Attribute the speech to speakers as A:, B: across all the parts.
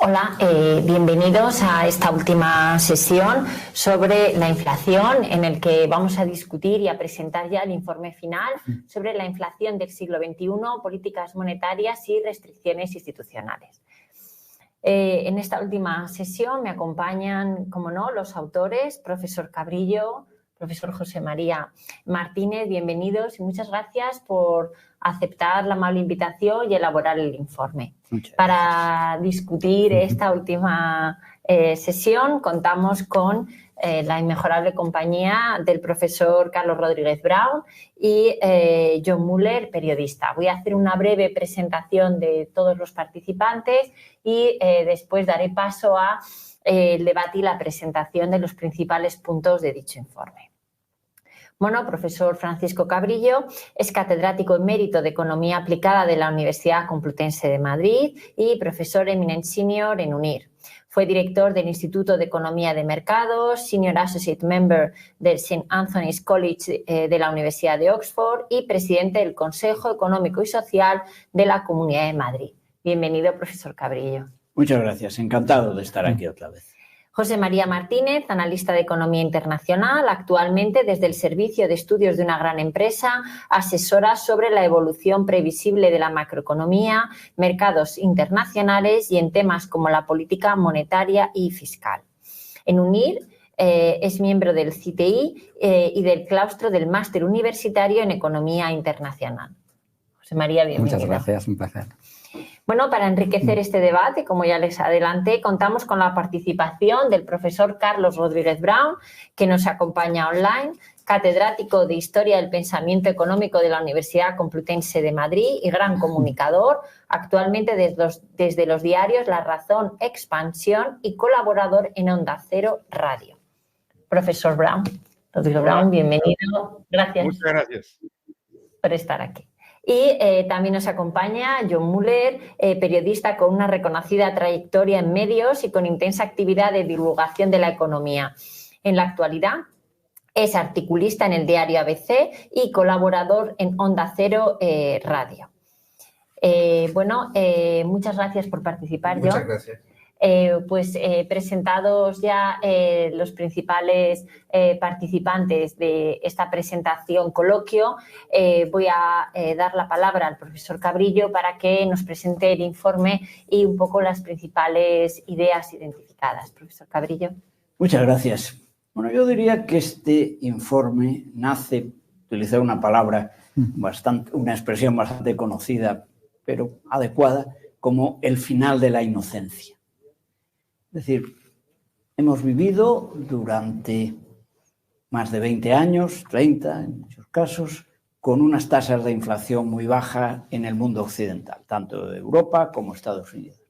A: Hola, bienvenidos a esta última sesión sobre la inflación, en el que vamos a discutir y a presentar ya el informe final sobre la inflación del siglo XXI, políticas monetarias y restricciones institucionales. En esta última sesión me acompañan, como no, los autores, profesor Cabrillo, profesor José María Martínez, bienvenidos y muchas gracias por aceptar la amable invitación y elaborar el informe. Para discutir esta última sesión contamos con la inmejorable compañía del profesor Carlos Rodríguez Brown y John Muller, periodista. Voy a hacer una breve presentación de todos los participantes y después daré paso a el debate y la presentación de los principales puntos de dicho informe. Bueno, profesor Francisco Cabrillo es catedrático emérito de Economía Aplicada de la Universidad Complutense de Madrid y profesor eminent senior en UNIR. Fue director del Instituto de Economía de Mercados, Senior Associate Member del St. Anthony's College de la Universidad de Oxford y presidente del Consejo Económico y Social de la Comunidad de Madrid. Bienvenido, profesor Cabrillo.
B: Muchas gracias, encantado de estar aquí otra vez.
A: José María Martínez, analista de Economía Internacional, actualmente desde el Servicio de Estudios de una gran empresa, asesora sobre la evolución previsible de la macroeconomía, mercados internacionales y en temas como la política monetaria y fiscal. En UNIR es miembro del CTI y del claustro del Máster Universitario en Economía Internacional. José María, bienvenido.
C: Muchas gracias, un placer.
A: Bueno, para enriquecer este debate, como ya les adelanté, contamos con la participación del profesor Carlos Rodríguez Brown, que nos acompaña online, catedrático de Historia del Pensamiento Económico de la Universidad Complutense de Madrid y gran comunicador, actualmente desde los diarios La Razón, Expansión y colaborador en Onda Cero Radio. Profesor Brown, Rodríguez Brown, bienvenido. Gracias.
D: Muchas gracias
A: por estar aquí. Y también nos acompaña John Muller, periodista con una reconocida trayectoria en medios y con intensa actividad de divulgación de la economía. En la actualidad es articulista en el diario ABC y colaborador en Onda Cero Radio. Muchas gracias por participar, John.
D: Muchas gracias.
A: Presentados ya los principales participantes de esta presentación coloquio, voy a dar la palabra al profesor Cabrillo para que nos presente el informe y un poco las principales ideas identificadas. Profesor Cabrillo.
B: Muchas gracias. Bueno, yo diría que este informe nace, utilizar una palabra una expresión bastante conocida, pero adecuada, como el final de la inocencia. Es decir, hemos vivido durante más de 20 años, 30 en muchos casos, con unas tasas de inflación muy bajas en el mundo occidental, tanto de Europa como Estados Unidos.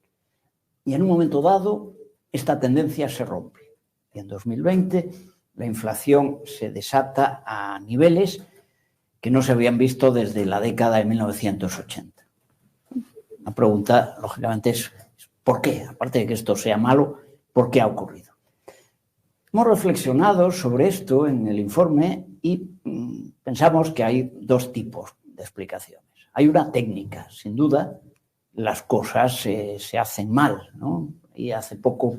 B: Y en un momento dado, esta tendencia se rompe. Y en 2020, la inflación se desata a niveles que no se habían visto desde la década de 1980. La pregunta, lógicamente, es ¿por qué? Aparte de que esto sea malo, ¿por qué ha ocurrido? Hemos reflexionado sobre esto en el informe y pensamos que hay dos tipos de explicaciones. Hay una técnica, sin duda, las cosas se hacen mal, ¿no? Y hace poco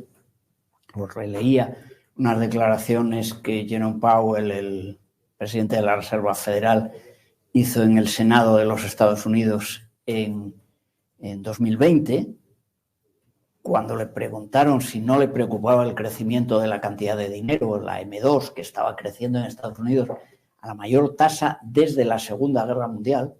B: os releía unas declaraciones que Jerome Powell, el presidente de la Reserva Federal, hizo en el Senado de los Estados Unidos en 2020, cuando le preguntaron si no le preocupaba el crecimiento de la cantidad de dinero, la M2, que estaba creciendo en Estados Unidos a la mayor tasa desde la Segunda Guerra Mundial,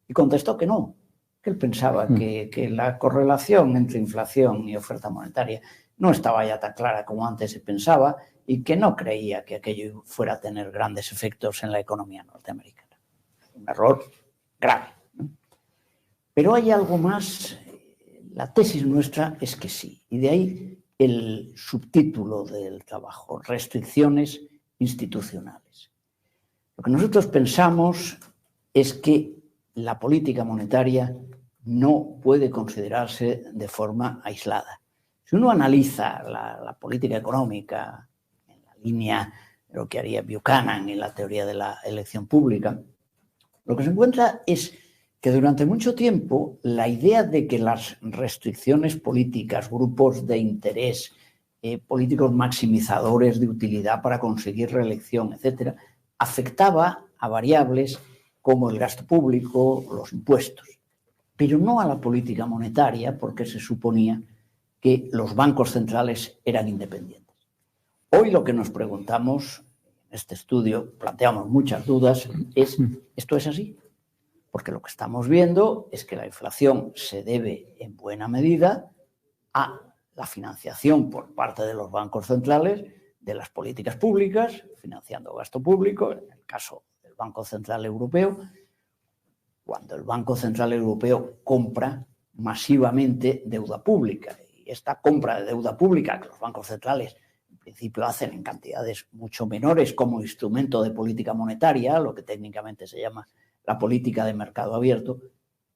B: y contestó que no, que él pensaba que la correlación entre inflación y oferta monetaria no estaba ya tan clara como antes se pensaba y que no creía que aquello fuera a tener grandes efectos en la economía norteamericana. Un error grave, ¿no? Pero hay algo más. La tesis nuestra es que sí, y de ahí el subtítulo del trabajo, restricciones institucionales. Lo que nosotros pensamos es que la política monetaria no puede considerarse de forma aislada. Si uno analiza la política económica en la línea de lo que haría Buchanan en la teoría de la elección pública, lo que se encuentra es que durante mucho tiempo la idea de que las restricciones políticas, grupos de interés, políticos maximizadores de utilidad para conseguir reelección, etcétera, afectaba a variables como el gasto público, los impuestos, pero no a la política monetaria, porque se suponía que los bancos centrales eran independientes. Hoy lo que nos preguntamos en este estudio, planteamos muchas dudas, es ¿esto es así? Porque lo que estamos viendo es que la inflación se debe en buena medida a la financiación por parte de los bancos centrales de las políticas públicas, financiando gasto público, en el caso del Banco Central Europeo, cuando el Banco Central Europeo compra masivamente deuda pública. Y esta compra de deuda pública, que los bancos centrales en principio hacen en cantidades mucho menores como instrumento de política monetaria, lo que técnicamente se llama la política de mercado abierto,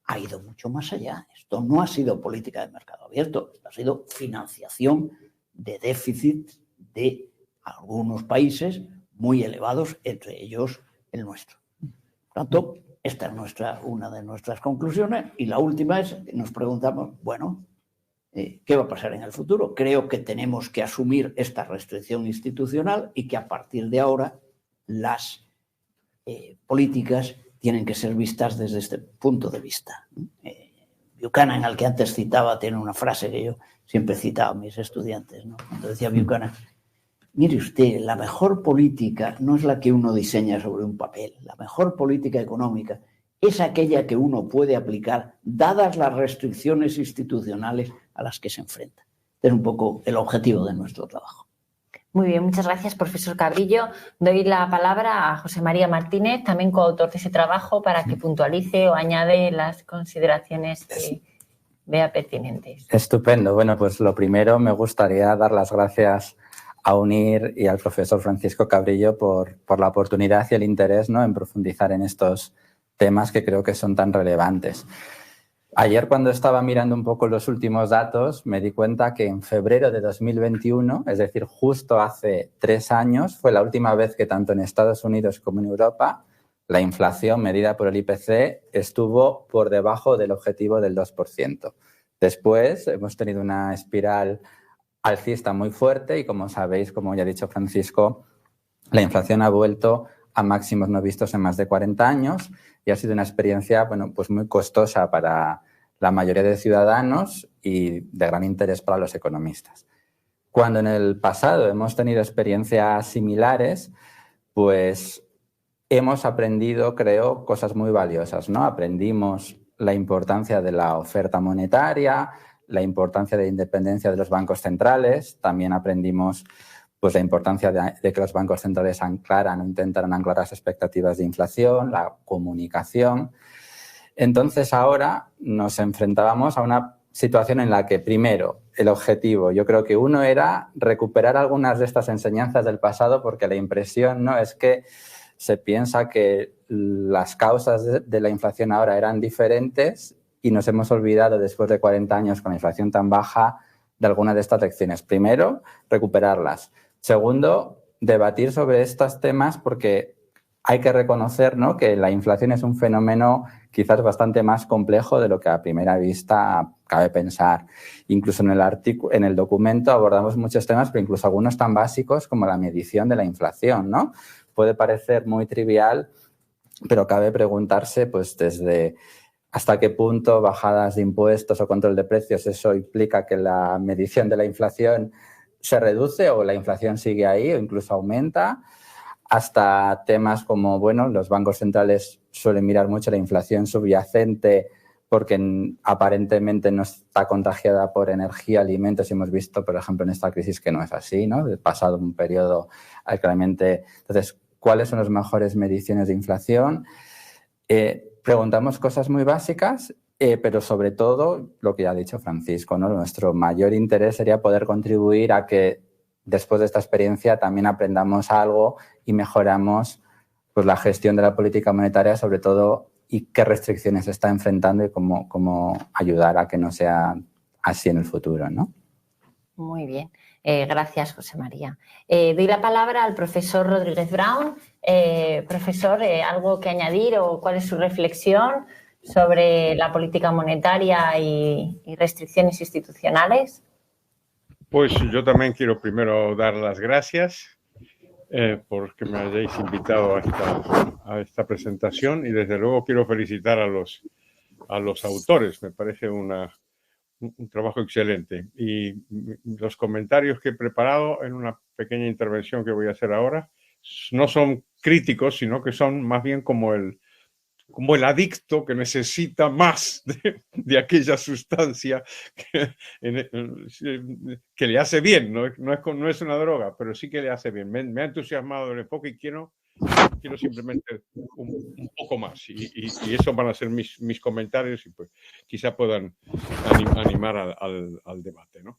B: ha ido mucho más allá. Esto no ha sido política de mercado abierto, esto ha sido financiación de déficit de algunos países muy elevados, entre ellos el nuestro. Por tanto, esta es una de nuestras conclusiones, y la última es que nos preguntamos, bueno, ¿qué va a pasar en el futuro? Creo que tenemos que asumir esta restricción institucional y que a partir de ahora las políticas tienen que ser vistas desde este punto de vista. Buchanan, al que antes citaba, tiene una frase que yo siempre citaba a mis estudiantes, ¿no? Cuando decía Buchanan, mire usted, la mejor política no es la que uno diseña sobre un papel. La mejor política económica es aquella que uno puede aplicar dadas las restricciones institucionales a las que se enfrenta. Este es un poco el objetivo de nuestro trabajo.
A: Muy bien, muchas gracias, profesor Cabrillo. Doy la palabra a José María Martínez, también coautor de ese trabajo, para que puntualice o añade las consideraciones que vea pertinentes.
C: Estupendo. Bueno, pues lo primero me gustaría dar las gracias a UNIR y al profesor Francisco Cabrillo por la oportunidad y el interés, ¿no?, en profundizar en estos temas que creo que son tan relevantes. Ayer, cuando estaba mirando un poco los últimos datos, me di cuenta que en febrero de 2021, es decir, justo hace 3 años, fue la última vez que tanto en Estados Unidos como en Europa la inflación medida por el IPC estuvo por debajo del objetivo del 2%. Después hemos tenido una espiral alcista muy fuerte y, como sabéis, como ya ha dicho Francisco, la inflación ha vuelto a máximos no vistos en más de 40 años y ha sido una experiencia, bueno, pues muy costosa para la mayoría de ciudadanos y de gran interés para los economistas. Cuando en el pasado hemos tenido experiencias similares, pues hemos aprendido, creo, cosas muy valiosas, ¿no? Aprendimos la importancia de la oferta monetaria, la importancia de la independencia de los bancos centrales, también aprendimos pues la importancia de que los bancos centrales anclaran o intentaran anclar las expectativas de inflación, la comunicación. Entonces, ahora nos enfrentábamos a una situación en la que, primero, el objetivo, yo creo que uno era recuperar algunas de estas enseñanzas del pasado, porque la impresión, ¿no?, es que se piensa que las causas de la inflación ahora eran diferentes y nos hemos olvidado, después de 40 años con la inflación tan baja, de algunas de estas lecciones. Primero, recuperarlas. Segundo, debatir sobre estos temas, porque hay que reconocer, ¿no?, que la inflación es un fenómeno quizás bastante más complejo de lo que a primera vista cabe pensar. Incluso en el documento abordamos muchos temas, pero incluso algunos tan básicos como la medición de la inflación, ¿no? Puede parecer muy trivial, pero cabe preguntarse, pues, desde hasta qué punto bajadas de impuestos o control de precios eso implica que la medición de la inflación se reduce o la inflación sigue ahí o incluso aumenta, hasta temas como, bueno, los bancos centrales suelen mirar mucho la inflación subyacente porque aparentemente no está contagiada por energía, alimentos, y hemos visto, por ejemplo, en esta crisis que no es así, ¿no? He pasado un periodo claramente. Entonces, ¿cuáles son las mejores mediciones de inflación? Preguntamos cosas muy básicas, pero sobre todo, lo que ya ha dicho Francisco, ¿no? Nuestro mayor interés sería poder contribuir a que después de esta experiencia también aprendamos algo y mejoramos, pues, la gestión de la política monetaria, sobre todo, y qué restricciones se está enfrentando y cómo ayudar a que no sea así en el futuro, ¿no?
A: Muy bien. Gracias, José María. Doy la palabra al profesor Rodríguez Brown. Profesor, ¿algo que añadir o cuál es su reflexión sobre la política monetaria y restricciones institucionales.
D: Pues yo también quiero primero dar las gracias porque me hayáis invitado a esta presentación, y desde luego quiero felicitar a los autores. Me parece un trabajo excelente, y los comentarios que he preparado en una pequeña intervención que voy a hacer ahora no son críticos, sino que son más bien como el adicto que necesita más de aquella sustancia que le hace bien. No es una droga, pero sí que le hace bien. Me ha entusiasmado el enfoque y quiero simplemente un poco más. Y eso van a ser mis comentarios, y pues quizá puedan animar al debate, ¿no?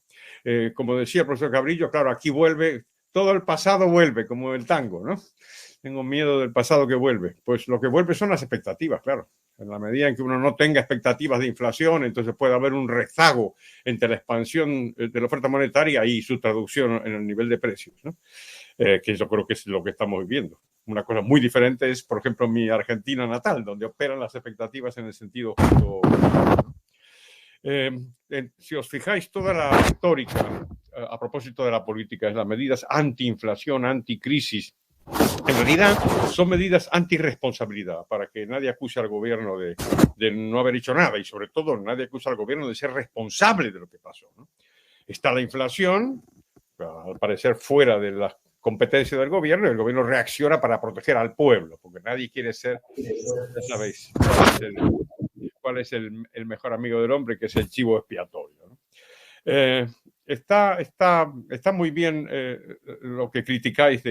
D: Como decía el profesor Cabrillo, claro, aquí vuelve, todo el pasado vuelve, como el tango, ¿no? Tengo miedo del pasado que vuelve. Pues lo que vuelve son las expectativas, claro. En la medida en que uno no tenga expectativas de inflación, entonces puede haber un rezago entre la expansión de la oferta monetaria y su traducción en el nivel de precios, ¿no? Que yo creo que es lo que estamos viviendo. Una cosa muy diferente es, por ejemplo, mi Argentina natal, donde operan las expectativas en el sentido justo. Si os fijáis, toda la retórica a propósito de la política es las medidas anti-inflación, anti-crisis. En realidad son medidas anti-responsabilidad, para que nadie acuse al gobierno de no haber hecho nada, y sobre todo nadie acuse al gobierno de ser responsable de lo que pasó, ¿no? Está la inflación, al parecer fuera de la competencia del gobierno, y el gobierno reacciona para proteger al pueblo, porque nadie quiere ser, ya sabéis, cuál es el mejor amigo del hombre, que es el chivo expiatorio, ¿no? Está muy bien lo que criticáis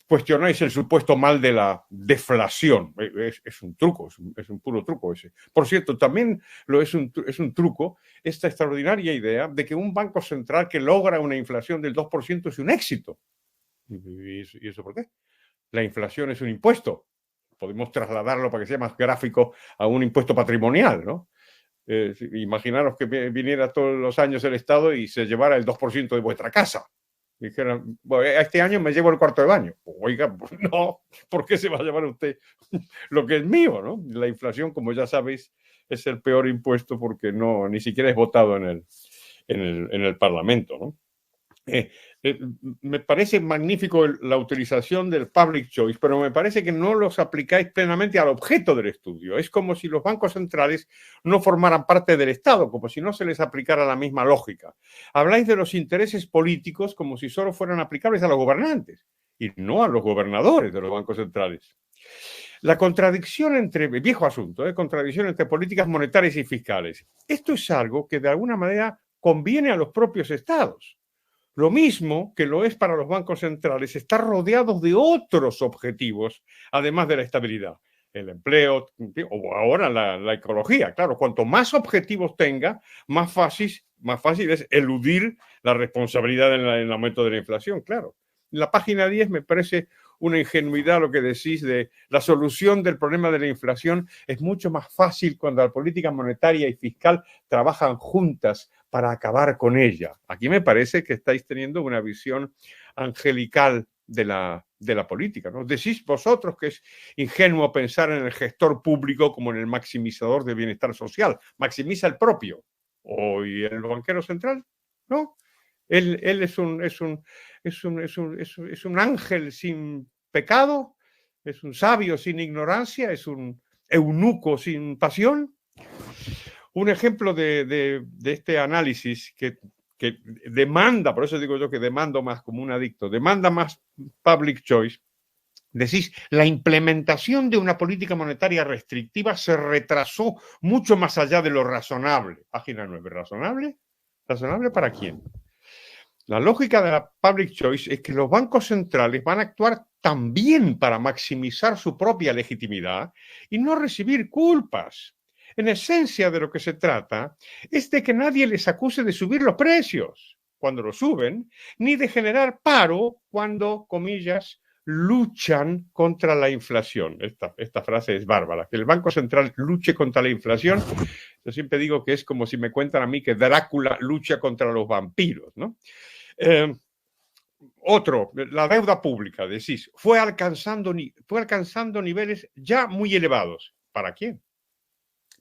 D: cuestionáis el supuesto mal de la deflación. Es un truco, es un puro truco ese. Por cierto, también es un truco esta extraordinaria idea de que un banco central que logra una inflación del 2% es un éxito. ¿Y eso por qué? La inflación es un impuesto. Podemos trasladarlo, para que sea más gráfico, a un impuesto patrimonial, ¿no? Imaginaros que viniera todos los años el Estado y se llevara el 2% de vuestra casa. Dijeron, bueno, este año me llevo el cuarto de baño. Pues, oiga, pues no, ¿por qué se va a llevar usted lo que es mío, ¿no? La inflación, como ya sabéis, es el peor impuesto, porque ni siquiera es votado en el Parlamento, ¿no? Me parece magnífico la utilización del public choice, pero me parece que no los aplicáis plenamente al objeto del estudio. Es como si los bancos centrales no formaran parte del Estado, como si no se les aplicara la misma lógica. Habláis de los intereses políticos como si solo fueran aplicables a los gobernantes y no a los gobernadores de los bancos centrales. La contradicción viejo asunto, contradicción entre políticas monetarias y fiscales. Esto es algo que de alguna manera conviene a los propios estados. Lo mismo que lo es para los bancos centrales, estar rodeados de otros objetivos, además de la estabilidad. El empleo, o ahora la ecología. Claro, cuanto más objetivos tenga, más fácil es eludir la responsabilidad en el aumento de la inflación, claro. En la página 10 me parece una ingenuidad lo que decís de la solución del problema de la inflación. Es mucho más fácil cuando la política monetaria y fiscal trabajan juntas para acabar con ella. Aquí me parece que estáis teniendo una visión angelical de la política, ¿no? Decís vosotros que es ingenuo pensar en el gestor público como en el maximizador del bienestar social. Maximiza el propio. ¿Y el banquero central? No. Él es un ángel sin pecado, es un sabio sin ignorancia, es un eunuco sin pasión. Un ejemplo de este análisis que demanda, por eso digo yo que demando más como un adicto, demanda más public choice. Decís, la implementación de una política monetaria restrictiva se retrasó mucho más allá de lo razonable. Página 9, ¿razonable? ¿Razonable para quién? La lógica de la public choice es que los bancos centrales van a actuar también para maximizar su propia legitimidad y no recibir culpas. En esencia, de lo que se trata es de que nadie les acuse de subir los precios cuando los suben, ni de generar paro cuando, comillas, luchan contra la inflación. Esta frase es bárbara, que el Banco Central luche contra la inflación. Yo siempre digo que es como si me cuentan a mí que Drácula lucha contra los vampiros, ¿no? La deuda pública, decís, fue alcanzando niveles ya muy elevados. ¿Para quién?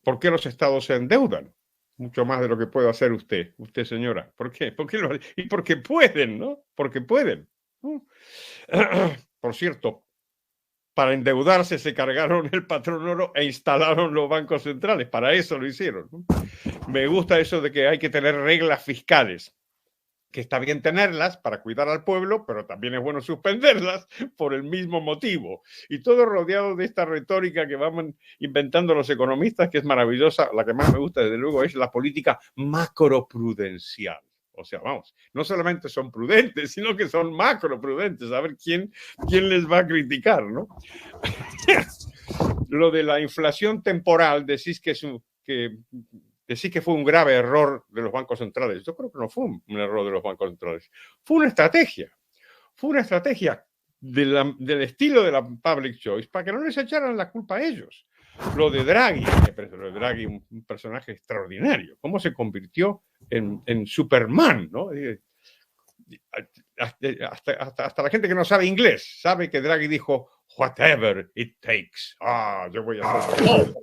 D: ¿Por qué los estados se endeudan? Mucho más de lo que puede hacer usted, señora. ¿Por qué? Y porque pueden, ¿no? Porque pueden. Por cierto, para endeudarse se cargaron el patrón oro e instalaron los bancos centrales. Para eso lo hicieron, ¿no? Me gusta eso de que hay que tener reglas fiscales, que está bien tenerlas para cuidar al pueblo, pero también es bueno suspenderlas por el mismo motivo. Y todo rodeado de esta retórica que van inventando los economistas, que es maravillosa. La que más me gusta, desde luego, es la política macroprudencial. O sea, vamos, no solamente son prudentes, sino que son macroprudentes. A ver quién les va a criticar, ¿no? Lo de la inflación temporal, decís que fue un grave error de los bancos centrales. Yo creo que no fue un error de los bancos centrales. Fue una estrategia. Fue una estrategia del estilo de la public choice para que no les echaran la culpa a ellos. Lo de Draghi, un personaje extraordinario. Cómo se convirtió en Superman, ¿no? Hasta la gente que no sabe inglés sabe que Draghi dijo whatever it takes. Yo voy a hacer todo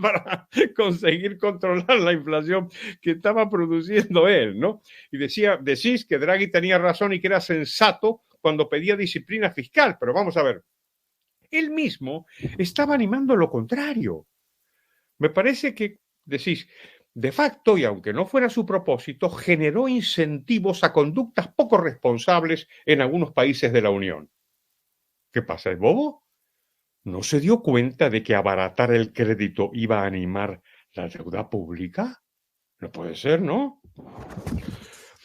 D: para conseguir controlar la inflación que estaba produciendo él, ¿no? Y decís que Draghi tenía razón y que era sensato cuando pedía disciplina fiscal, pero vamos a ver, él mismo estaba animando lo contrario. Me parece que decís, de facto, y aunque no fuera su propósito, generó incentivos a conductas poco responsables en algunos países de la Unión. ¿Qué pasa, es bobo? ¿No se dio cuenta de que abaratar el crédito iba a animar la deuda pública? No puede ser, ¿no?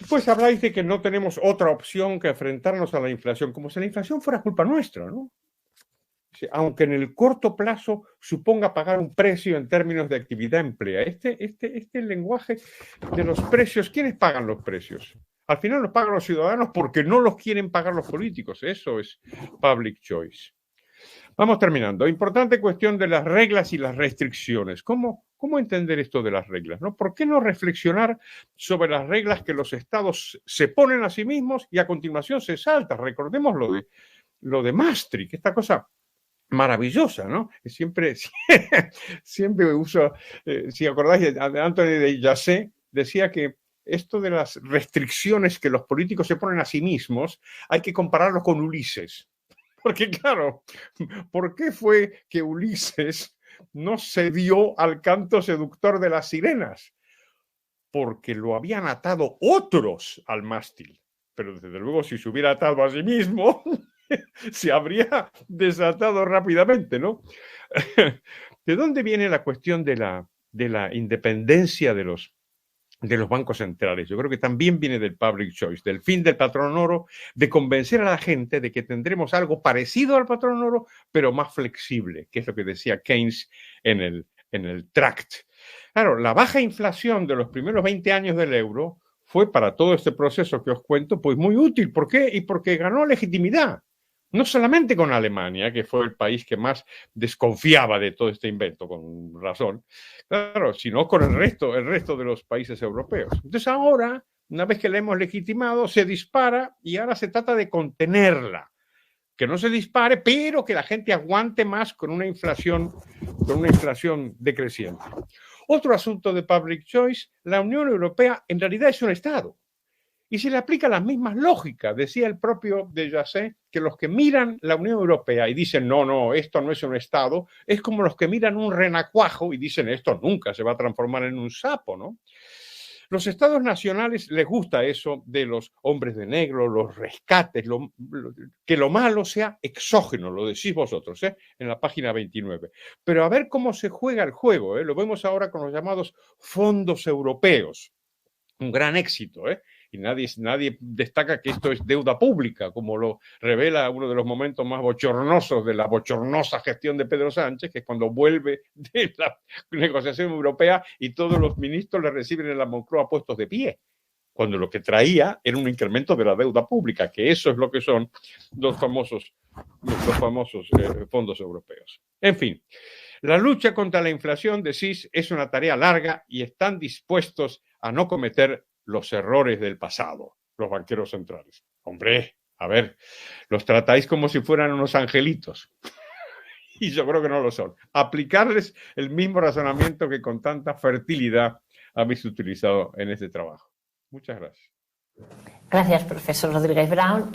D: Pues habláis de que no tenemos otra opción que enfrentarnos a la inflación, como si la inflación fuera culpa nuestra, ¿no? Aunque en el corto plazo suponga pagar un precio en términos de actividad emplea. Este lenguaje de los precios, ¿quiénes pagan los precios? Al final los pagan los ciudadanos porque no los quieren pagar los políticos. Eso es public choice. Vamos terminando. Importante cuestión de las reglas y las restricciones. ¿Cómo entender esto de las reglas, ¿no? ¿Por qué no reflexionar sobre las reglas que los estados se ponen a sí mismos y a continuación se saltan? Recordemos lo de Maastricht, esta cosa maravillosa, ¿no? Siempre uso, si acordáis de Anthony de Jacet, decía que esto de las restricciones que los políticos se ponen a sí mismos hay que compararlo con Ulises. Porque claro, ¿por qué fue que Ulises no cedió al canto seductor de las sirenas? Porque lo habían atado otros al mástil. Pero desde luego si se hubiera atado a sí mismo, se habría desatado rápidamente, ¿no? ¿De dónde viene la cuestión de la independencia de los bancos centrales? Yo creo que también viene del public choice, del fin del patrón oro, de convencer a la gente de que tendremos algo parecido al patrón oro, pero más flexible, que es lo que decía Keynes en el Tract. Claro, la baja inflación de los primeros 20 años del euro fue para todo este proceso que os cuento, pues muy útil. ¿Por qué? Y porque ganó legitimidad. No solamente con Alemania, que fue el país que más desconfiaba de todo este invento, con razón, claro, sino con el resto de los países europeos. Entonces ahora, una vez que la hemos legitimado, se dispara y ahora se trata de contenerla. Que no se dispare, pero que la gente aguante más con una inflación decreciente. Otro asunto de public choice, la Unión Europea en realidad es un Estado. Y se le aplica las mismas lógicas. Decía el propio de Jacet que los que miran la Unión Europea y dicen, no, esto no es un Estado, es como los que miran un renacuajo y dicen, esto nunca se va a transformar en un sapo, ¿no? Los estados nacionales les gusta eso de los hombres de negro, los rescates, que lo malo sea exógeno, lo decís vosotros, en la página 29. Pero a ver cómo se juega el juego, lo vemos ahora con los llamados fondos europeos. Un gran éxito, y nadie destaca que esto es deuda pública, como lo revela uno de los momentos más bochornosos de la bochornosa gestión de Pedro Sánchez, que es cuando vuelve de la negociación europea y todos los ministros le reciben en la Moncloa puestos de pie, cuando lo que traía era un incremento de la deuda pública, que eso es lo que son los famosos fondos europeos. En fin, la lucha contra la inflación, decís, es una tarea larga y están dispuestos a no cometer los errores del pasado, los banqueros centrales. Hombre, a ver, los tratáis como si fueran unos angelitos. y yo creo que no lo son. Aplicarles el mismo razonamiento que con tanta fertilidad habéis utilizado en este trabajo. Muchas gracias.
A: Gracias, profesor Rodríguez Brown,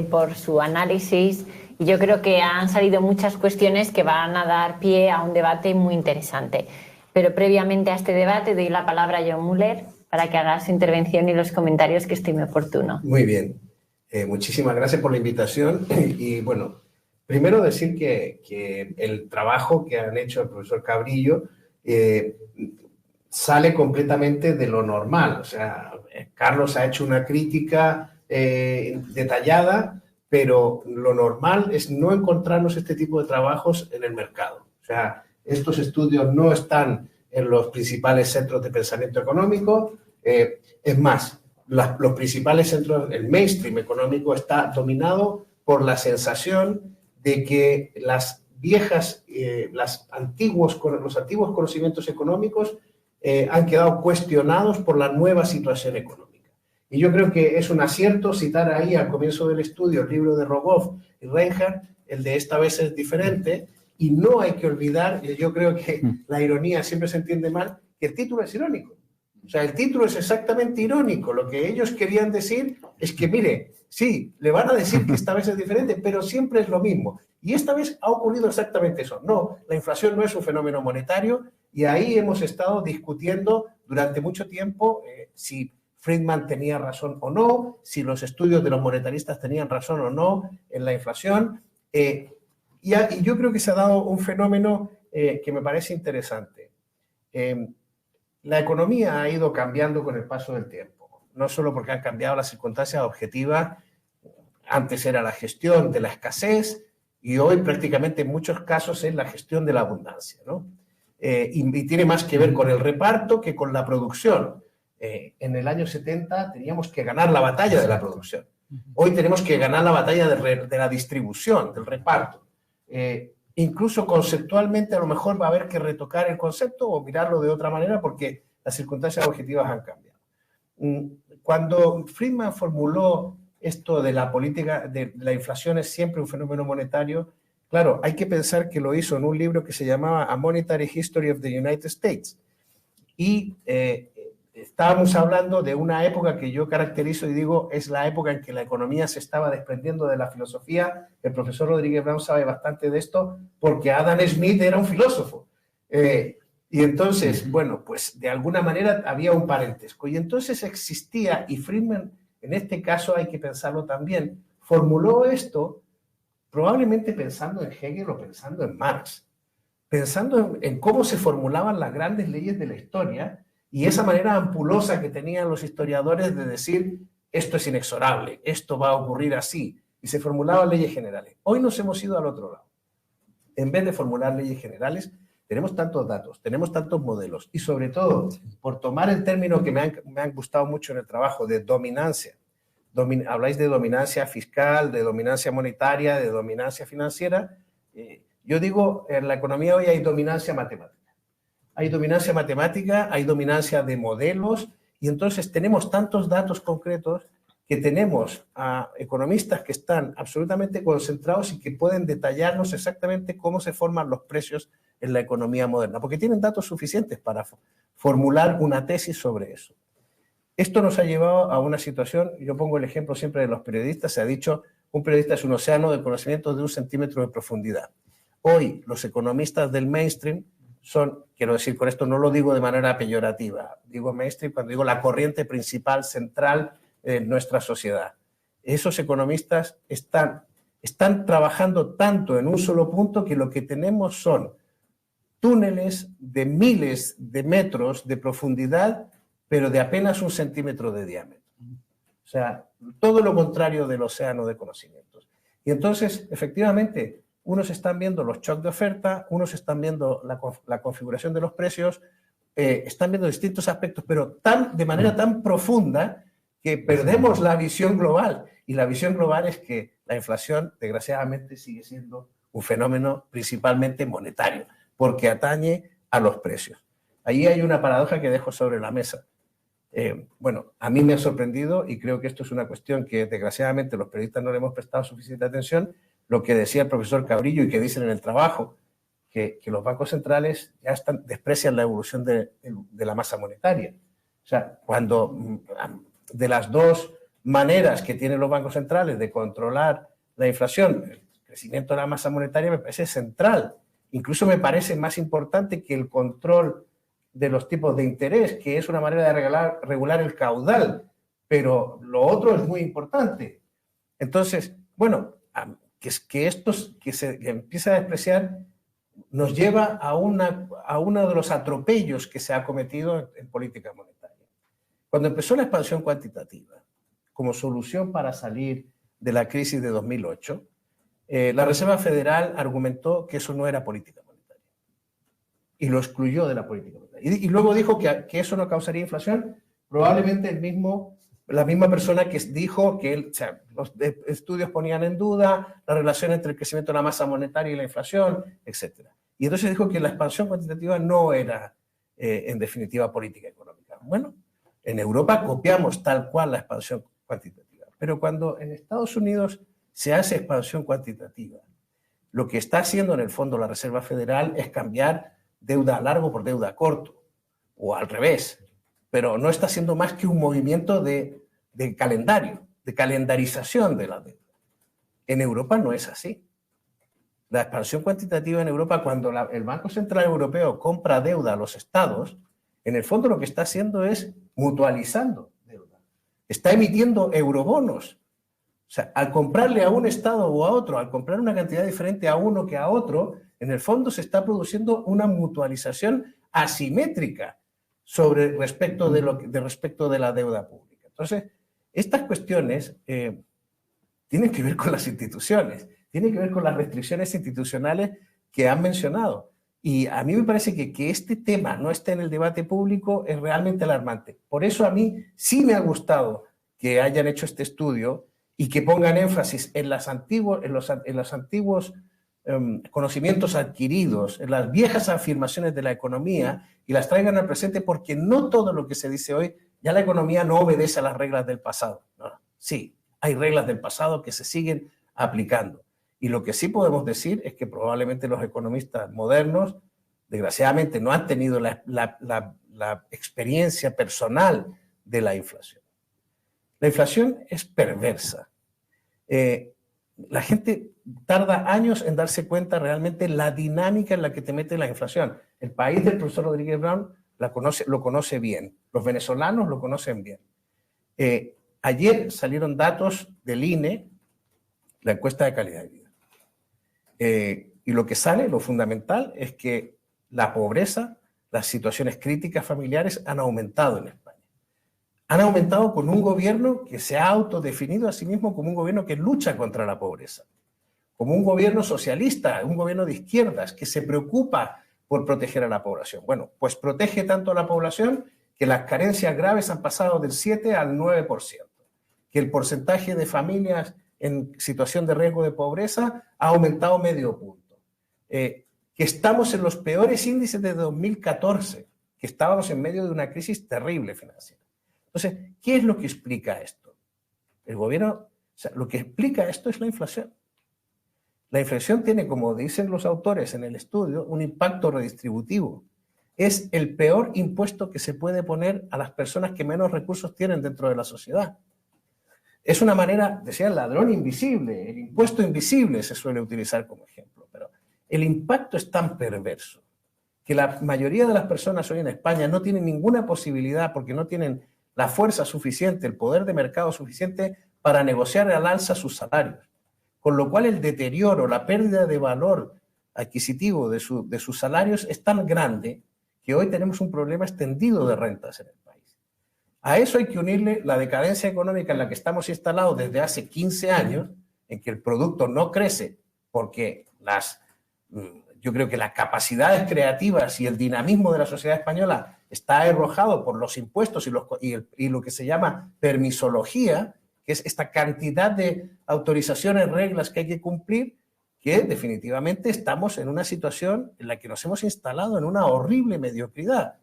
A: por su análisis. Y yo creo que han salido muchas cuestiones que van a dar pie a un debate muy interesante. Pero previamente a este debate doy la palabra a John Muller para que haga su intervención y los comentarios que estime oportuno.
E: Muy bien. Muchísimas gracias por la invitación. Y bueno, primero decir que el trabajo que han hecho el profesor Cabrillo sale completamente de lo normal. O sea, Carlos ha hecho una crítica detallada, pero lo normal es no encontrarnos este tipo de trabajos en el mercado. O sea, estos estudios no están en los principales centros de pensamiento económico. Es más, los principales centros, el mainstream económico está dominado por la sensación de que los antiguos conocimientos económicos han quedado cuestionados por la nueva situación económica. Y yo creo que es un acierto citar ahí al comienzo del estudio el libro de Rogoff y Reinhardt, el de Esta vez es diferente, y no hay que olvidar, yo creo que la ironía siempre se entiende mal, que el título es irónico. O sea, el título es exactamente irónico. Lo que ellos querían decir es que, mire, sí, le van a decir que esta vez es diferente, pero siempre es lo mismo. Y esta vez ha ocurrido exactamente eso. No, la inflación no es un fenómeno monetario, y ahí hemos estado discutiendo durante mucho tiempo si Friedman tenía razón o no, si los estudios de los monetaristas tenían razón o no en la inflación. Y yo creo que se ha dado un fenómeno que me parece interesante. La economía ha ido cambiando con el paso del tiempo, no solo porque han cambiado las circunstancias objetivas. Antes era la gestión de la escasez y hoy prácticamente en muchos casos es la gestión de la abundancia, ¿no? Y tiene más que ver con el reparto que con la producción. En el año 70 teníamos que ganar la batalla de la producción. Hoy tenemos que ganar la batalla de la distribución, del reparto. Incluso conceptualmente a lo mejor va a haber que retocar el concepto o mirarlo de otra manera porque las circunstancias objetivas han cambiado. Cuando Friedman formuló esto de la política de la inflación es siempre un fenómeno monetario, claro, hay que pensar que lo hizo en un libro que se llamaba A Monetary History of the United States. Y estábamos hablando de una época que yo caracterizo y digo es la época en que la economía se estaba desprendiendo de la filosofía. El profesor Rodríguez Brown sabe bastante de esto porque Adam Smith era un filósofo. Y entonces, bueno, pues de alguna manera había un parentesco. Y entonces existía, y Friedman, en este caso hay que pensarlo también, formuló esto probablemente pensando en Hegel o pensando en Marx, pensando en cómo se formulaban las grandes leyes de la historia y esa manera ampulosa que tenían los historiadores de decir esto es inexorable, esto va a ocurrir así, y se formulaban leyes generales. Hoy nos hemos ido al otro lado. En vez de formular leyes generales, tenemos tantos datos, tenemos tantos modelos y sobre todo, por tomar el término que me han gustado mucho en el trabajo de dominancia. Habláis de dominancia fiscal, de dominancia monetaria, de dominancia financiera. Yo digo, en la economía hoy hay dominancia matemática. Hay dominancia matemática, hay dominancia de modelos y entonces tenemos tantos datos concretos que tenemos a economistas que están absolutamente concentrados y que pueden detallarnos exactamente cómo se forman los precios en la economía moderna, porque tienen datos suficientes para formular una tesis sobre eso. Esto nos ha llevado a una situación, yo pongo el ejemplo siempre de los periodistas, se ha dicho, un periodista es un océano de conocimientos de 1 centímetro de profundidad. Hoy los economistas del mainstream son, quiero decir, con esto no lo digo de manera peyorativa, digo mainstream cuando digo la corriente principal, central en nuestra sociedad. Esos economistas están trabajando tanto en un solo punto que lo que tenemos son túneles de miles de metros de profundidad, pero de apenas 1 centímetro de diámetro. O sea, todo lo contrario del océano de conocimientos. Y entonces, efectivamente, unos están viendo los shocks de oferta, unos están viendo la configuración de los precios, están viendo distintos aspectos, pero de manera tan profunda que perdemos la visión global. Y la visión global es que la inflación, desgraciadamente, sigue siendo un fenómeno principalmente monetario, porque atañe a los precios. Ahí hay una paradoja que dejo sobre la mesa. Bueno, a mí me ha sorprendido y creo que esto es una cuestión que desgraciadamente los periodistas no le hemos prestado suficiente atención, lo que decía el profesor Cabrillo y que dicen en el trabajo, que los bancos centrales ya desprecian la evolución de la masa monetaria. O sea, cuando de las dos maneras que tienen los bancos centrales de controlar la inflación, el crecimiento de la masa monetaria me parece central. Incluso me parece más importante que el control de los tipos de interés, que es una manera de regular el caudal, pero lo otro es muy importante. Entonces, bueno, que empieza a despreciar nos lleva a uno de los atropellos que se ha cometido en política monetaria. Cuando empezó la expansión cuantitativa como solución para salir de la crisis de 2008, la Reserva Federal argumentó que eso no era política monetaria y lo excluyó de la política monetaria. Y luego dijo que eso no causaría inflación, probablemente la misma persona que dijo que los estudios ponían en duda la relación entre el crecimiento de la masa monetaria y la inflación, etc. Y entonces dijo que la expansión cuantitativa no era, en definitiva, política económica. Bueno, en Europa copiamos tal cual la expansión cuantitativa, pero cuando en Estados Unidos se hace expansión cuantitativa, lo que está haciendo en el fondo la Reserva Federal es cambiar deuda a largo por deuda a corto, o al revés, pero no está haciendo más que un movimiento de calendario, de calendarización de la deuda. En Europa no es así. La expansión cuantitativa en Europa, cuando el Banco Central Europeo compra deuda a los estados, en el fondo lo que está haciendo es mutualizando deuda. Está emitiendo eurobonos. O sea, al comprarle a un estado o a otro, al comprar una cantidad diferente a uno que a otro, en el fondo se está produciendo una mutualización asimétrica respecto de la deuda pública. Entonces, estas cuestiones tienen que ver con las instituciones, tienen que ver con las restricciones institucionales que han mencionado. Y a mí me parece que este tema no esté en el debate público es realmente alarmante. Por eso a mí sí me ha gustado que hayan hecho este estudio y que pongan énfasis en los antiguos conocimientos adquiridos, en las viejas afirmaciones de la economía y las traigan al presente, porque no todo lo que se dice hoy, ya la economía no obedece a las reglas del pasado. No, sí, hay reglas del pasado que se siguen aplicando. Y lo que sí podemos decir es que probablemente los economistas modernos, desgraciadamente, no han tenido la experiencia personal de la inflación. La inflación es perversa. La gente tarda años en darse cuenta realmente la dinámica en la que te mete la inflación. El país del profesor Rodríguez Brown lo conoce bien. Los venezolanos lo conocen bien. Ayer salieron datos del INE, la encuesta de calidad de vida. Y lo que sale, lo fundamental, es que la pobreza, las situaciones críticas familiares han aumentado en España. Han aumentado con un gobierno que se ha autodefinido a sí mismo como un gobierno que lucha contra la pobreza, como un gobierno socialista, un gobierno de izquierdas que se preocupa por proteger a la población. Bueno, pues protege tanto a la población que las carencias graves han pasado del 7 al 9%, que el porcentaje de familias en situación de riesgo de pobreza ha aumentado medio punto, que estamos en los peores índices de 2014, que estábamos en medio de una crisis terrible financiera. Entonces, ¿qué es lo que explica esto? El gobierno, lo que explica esto es la inflación. La inflación tiene, como dicen los autores en el estudio, un impacto redistributivo. Es el peor impuesto que se puede poner a las personas que menos recursos tienen dentro de la sociedad. Es una manera, decía el ladrón invisible, el impuesto invisible se suele utilizar como ejemplo, pero el impacto es tan perverso que la mayoría de las personas hoy en España no tienen ninguna posibilidad porque no tienen la fuerza suficiente, el poder de mercado suficiente para negociar al alza sus salarios. Con lo cual el deterioro, la pérdida de valor adquisitivo de sus salarios es tan grande que hoy tenemos un problema extendido de rentas en el país. A eso hay que unirle la decadencia económica en la que estamos instalados desde hace 15 años, en que el producto no crece porque yo creo que las capacidades creativas y el dinamismo de la sociedad española está arrojado por los impuestos y lo que se llama permisología, que es esta cantidad de autorizaciones, reglas que hay que cumplir, que definitivamente estamos en una situación en la que nos hemos instalado en una horrible mediocridad.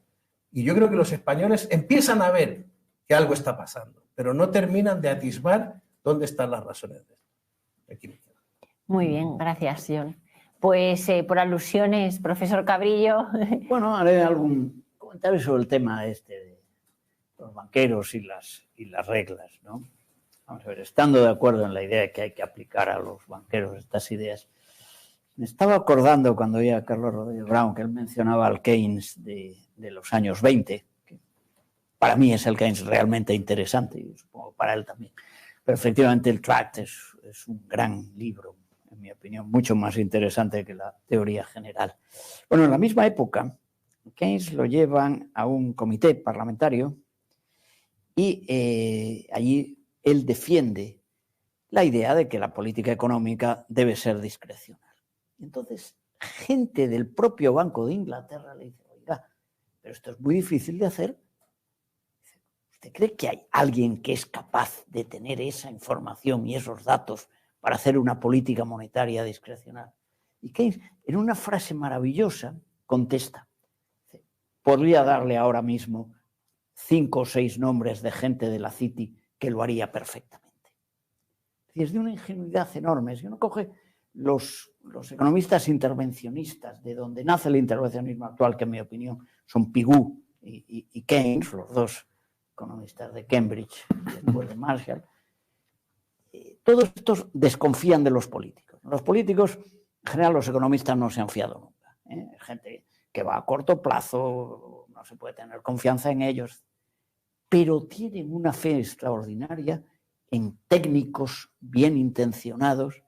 E: Y yo creo que los españoles empiezan a ver que algo está pasando, pero no terminan de atisbar dónde están las razones de esto. Aquí me quedo.
A: Muy bien, gracias, John. Pues por alusiones, profesor Cabrillo.
B: Bueno, haré algún comentario sobre el tema de los banqueros y las reglas, ¿no? Vamos a ver, estando de acuerdo en la idea de que hay que aplicar a los banqueros estas ideas, me estaba acordando cuando oía a Carlos Rodríguez Brown que él mencionaba al Keynes de los años 20, que para mí es el Keynes realmente interesante y supongo para él también. Pero efectivamente el Tract es un gran libro, en mi opinión, mucho más interesante que la teoría general. Bueno, en la misma época, Keynes lo llevan a un comité parlamentario y allí él defiende la idea de que la política económica debe ser discrecional. Entonces, gente del propio Banco de Inglaterra le dice, oiga, pero esto es muy difícil de hacer. ¿Usted cree que hay alguien que es capaz de tener esa información y esos datos para hacer una política monetaria discrecional? Y Keynes, en una frase maravillosa, contesta, podría darle ahora mismo 5 o 6 nombres de gente de la City que lo haría perfectamente. Es de una ingenuidad enorme. Si uno coge los economistas intervencionistas, de donde nace el intervencionismo actual, que en mi opinión son Pigou y Keynes, los dos economistas de Cambridge, después de Marshall, todos estos desconfían de los políticos. Los políticos, en general, los economistas no se han fiado nunca. Gente que va a corto plazo, no se puede tener confianza en ellos, pero tienen una fe extraordinaria en técnicos bien intencionados.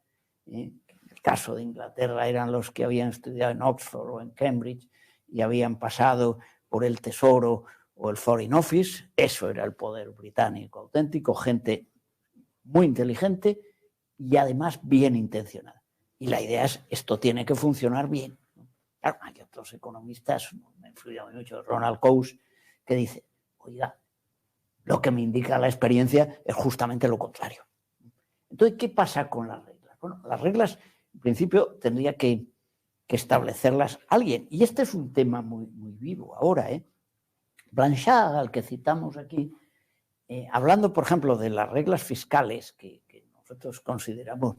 B: En el caso de Inglaterra eran los que habían estudiado en Oxford o en Cambridge y habían pasado por el Tesoro o el Foreign Office. Eso era el poder británico auténtico, gente muy inteligente y además bien intencionada. Y la idea es, esto tiene que funcionar bien. Claro, hay otros economistas, me influye mucho Ronald Coase, que dice, oiga, lo que me indica la experiencia es justamente lo contrario. Entonces, ¿qué pasa con las reglas? Bueno, las reglas, en principio, tendría que establecerlas alguien. Y este es un tema muy, muy vivo ahora. Blanchard, al que citamos aquí, hablando, por ejemplo, de las reglas fiscales que nosotros consideramos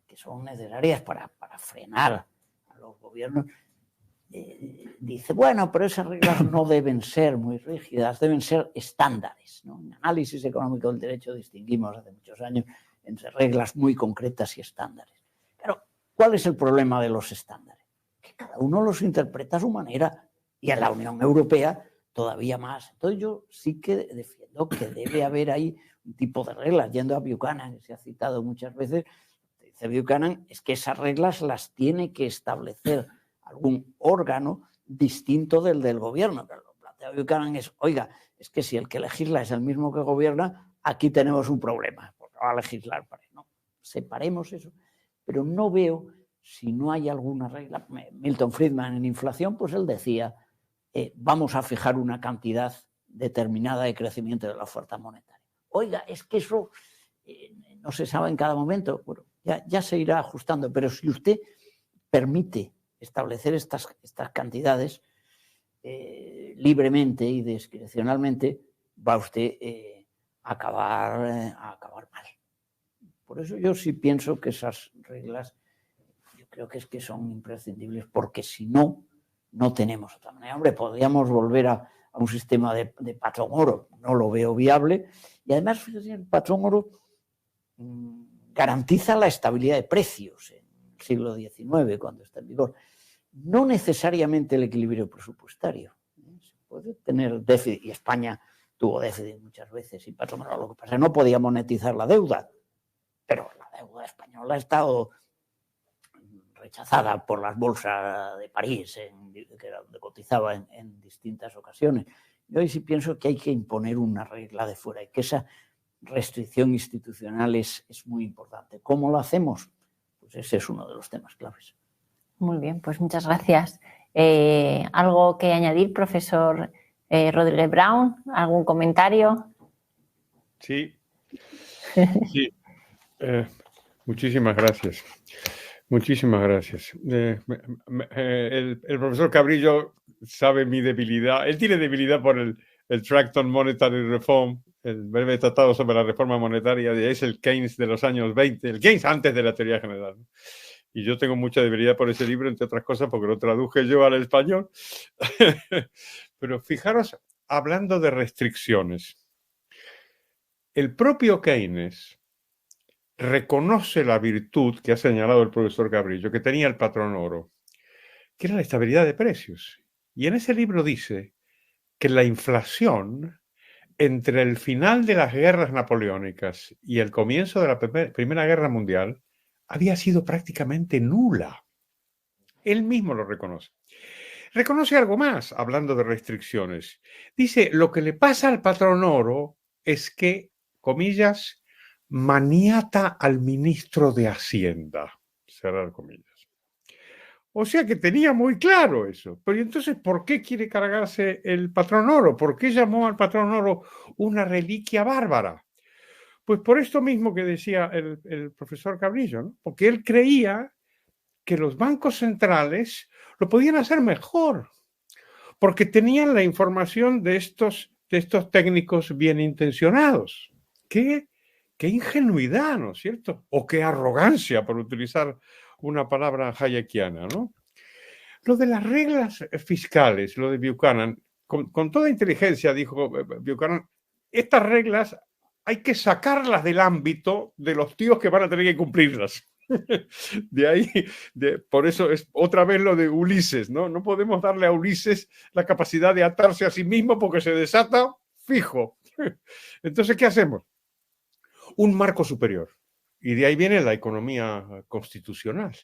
B: que son necesarias para frenar a los gobiernos, dice, bueno, pero esas reglas no deben ser muy rígidas, deben ser estándares, ¿no? En análisis económico del derecho distinguimos hace muchos años entre reglas muy concretas y estándares. Claro, ¿cuál es el problema de los estándares? Que cada uno los interpreta a su manera y en la Unión Europea todavía más. Entonces yo sí que defiendo que debe haber ahí un tipo de reglas. Yendo a Buchanan, que se ha citado muchas veces, dice Buchanan, es que esas reglas las tiene que establecer algún órgano distinto del gobierno. Pero lo que plantea Buchanan es, oiga, es que si el que legisla es el mismo que gobierna, aquí tenemos un problema, porque va a legislar para él. No, separemos eso. Pero no veo si no hay alguna regla. Milton Friedman en inflación, pues él decía, vamos a fijar una cantidad determinada de crecimiento de la oferta monetaria. Oiga, es que eso no se sabe en cada momento. Bueno, ya se irá ajustando, pero si usted permite establecer estas cantidades libremente y discrecionalmente, va usted a acabar mal. Por eso yo sí pienso que esas reglas, yo creo que son imprescindibles, porque si no, no tenemos otra manera. Hombre, podríamos volver a un sistema de patrón oro, no lo veo viable, y además el patrón oro garantiza la estabilidad de precios en el siglo XIX, cuando está en vigor. No necesariamente el equilibrio presupuestario. Se puede tener déficit, y España tuvo déficit muchas veces, y patrón oro. Lo que pasa es que no podía monetizar la deuda, pero la deuda española ha estado rechazada por las bolsas de París, que era donde cotizaba en distintas ocasiones. Yo hoy sí pienso que hay que imponer una regla de fuera y que esa restricción institucional es muy importante. ¿Cómo lo hacemos? Pues ese es uno de los temas claves.
A: Muy bien, pues muchas gracias. ¿Algo que añadir, profesor Rodríguez Brown? ¿Algún comentario?
D: Sí. Muchísimas gracias. Muchísimas gracias. El profesor Cabrillo sabe mi debilidad. Él tiene debilidad por el Tract on Monetary Reform, el breve tratado sobre la reforma monetaria. Es el Keynes de los años 20, el Keynes antes de la teoría general. y yo tengo mucha debilidad por ese libro, entre otras cosas, porque lo traduje yo al español. Pero fijaros, hablando de restricciones, el propio Keynes reconoce la virtud que ha señalado el profesor Cabrillo, que tenía el patrón oro, que era la estabilidad de precios. Y en ese libro dice que la inflación entre el final de las guerras napoleónicas y el comienzo de la Primera Guerra Mundial había sido prácticamente nula. Él mismo lo reconoce. Reconoce algo más, hablando de restricciones. Dice, lo que le pasa al patrón oro es que, comillas, maniata al ministro de Hacienda, cerrar comillas. O sea que tenía muy claro eso. Pero entonces, ¿por qué quiere cargarse el patrón oro? ¿Por qué llamó al patrón oro una reliquia bárbara? Pues por esto mismo que decía el profesor Cabrillo, ¿no? Porque él creía que los bancos centrales lo podían hacer mejor, porque tenían la información de estos técnicos bien intencionados. ¿Qué ingenuidad, ¿no es cierto? O qué arrogancia, por utilizar una palabra hayekiana, ¿no? Lo de las reglas fiscales, lo de Buchanan, con toda inteligencia, dijo Buchanan, estas reglas hay que sacarlas del ámbito de los tíos que van a tener que cumplirlas. De ahí, por eso es otra vez lo de Ulises, ¿no? No podemos darle a Ulises la capacidad de atarse a sí mismo porque se desata fijo. Entonces, ¿qué hacemos? Un marco superior. Y de ahí viene la economía constitucional.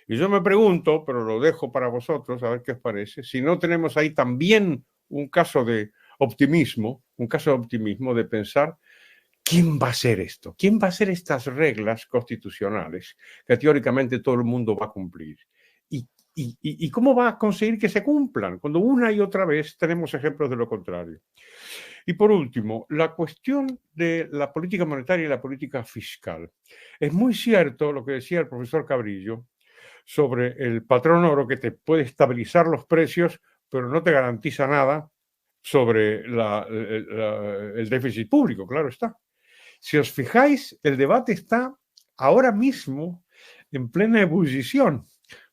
D: Y yo me pregunto, pero lo dejo para vosotros, a ver qué os parece, si no tenemos ahí también un caso de optimismo, de pensar, ¿quién va a hacer esto? ¿Quién va a hacer estas reglas constitucionales que teóricamente todo el mundo va a cumplir? ¿Y cómo va a conseguir que se cumplan? Cuando una y otra vez tenemos ejemplos de lo contrario. Y por último, la cuestión de la política monetaria y la política fiscal. Es muy cierto lo que decía el profesor Cabrillo sobre el patrón oro, que te puede estabilizar los precios, pero no te garantiza nada sobre el déficit público, claro está. Si os fijáis, el debate está ahora mismo en plena ebullición.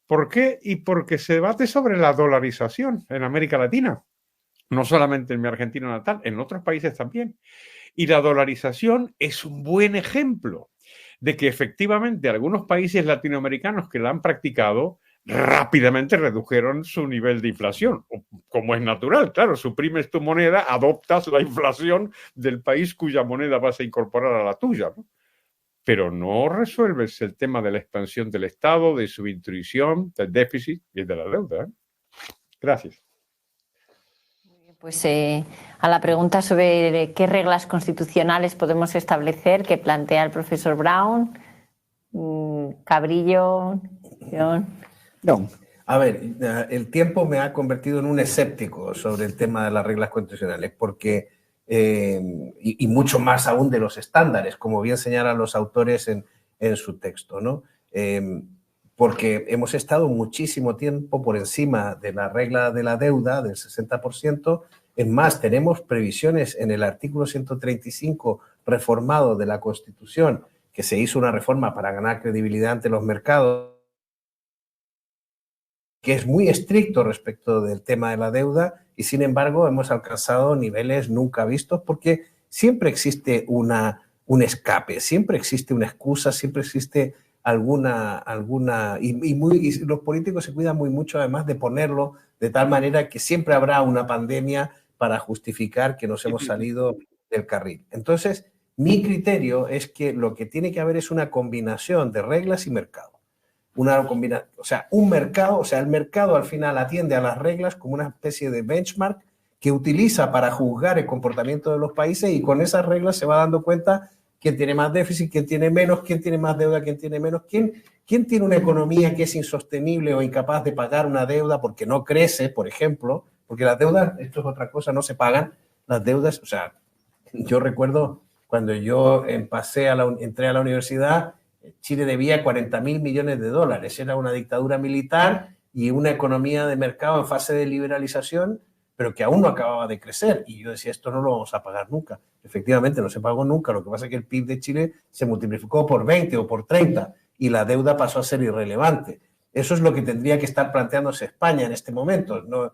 D: ¿Por qué? Y porque se debate sobre la dolarización en América Latina. No solamente en mi Argentina natal, en otros países también. Y la dolarización es un buen ejemplo de que efectivamente algunos países latinoamericanos que la han practicado rápidamente redujeron su nivel de inflación, como es natural. Claro, suprimes tu moneda, adoptas la inflación del país cuya moneda vas a incorporar a la tuya, ¿no? Pero no resuelves el tema de la expansión del Estado, de su intuición, del déficit y de la deuda, ¿eh? Gracias.
A: Pues a la pregunta sobre qué reglas constitucionales podemos establecer que plantea el profesor Brown, Cabrillo, John.
E: No. A ver, el tiempo me ha convertido en un escéptico sobre el tema de las reglas constitucionales, porque, y mucho más aún de los estándares, como bien señalan los autores en su texto, ¿no? Porque hemos estado muchísimo tiempo por encima de la regla de la deuda del 60%. Es más, tenemos previsiones en el artículo 135 reformado de la Constitución, que se hizo una reforma para ganar credibilidad ante los mercados, que es muy estricto respecto del tema de la deuda, y sin embargo hemos alcanzado niveles nunca vistos, porque siempre existe un escape, siempre existe una excusa, siempre existe alguna y los políticos se cuidan muy mucho además de ponerlo de tal manera que siempre habrá una pandemia para justificar que nos hemos salido del carril. Entonces, mi criterio es que lo que tiene que haber es una combinación de reglas y mercado. El mercado al final atiende a las reglas como una especie de benchmark que utiliza para juzgar el comportamiento de los países, y con esas reglas se va dando cuenta quién tiene más déficit, quién tiene menos, quién tiene más deuda, quién tiene menos, quién tiene una economía que es insostenible o incapaz de pagar una deuda porque no crece, por ejemplo, porque las deudas, esto es otra cosa, no se pagan las deudas. O sea, yo recuerdo cuando yo entré a la universidad, Chile debía 40.000 millones de dólares, era una dictadura militar y una economía de mercado en fase de liberalización, pero que aún no acababa de crecer. Y yo decía, esto no lo vamos a pagar nunca. Efectivamente, no se pagó nunca. Lo que pasa es que el PIB de Chile se multiplicó por 20 o por 30. y la deuda pasó a ser irrelevante. Eso es lo que tendría que estar planteándose España en este momento, ¿no?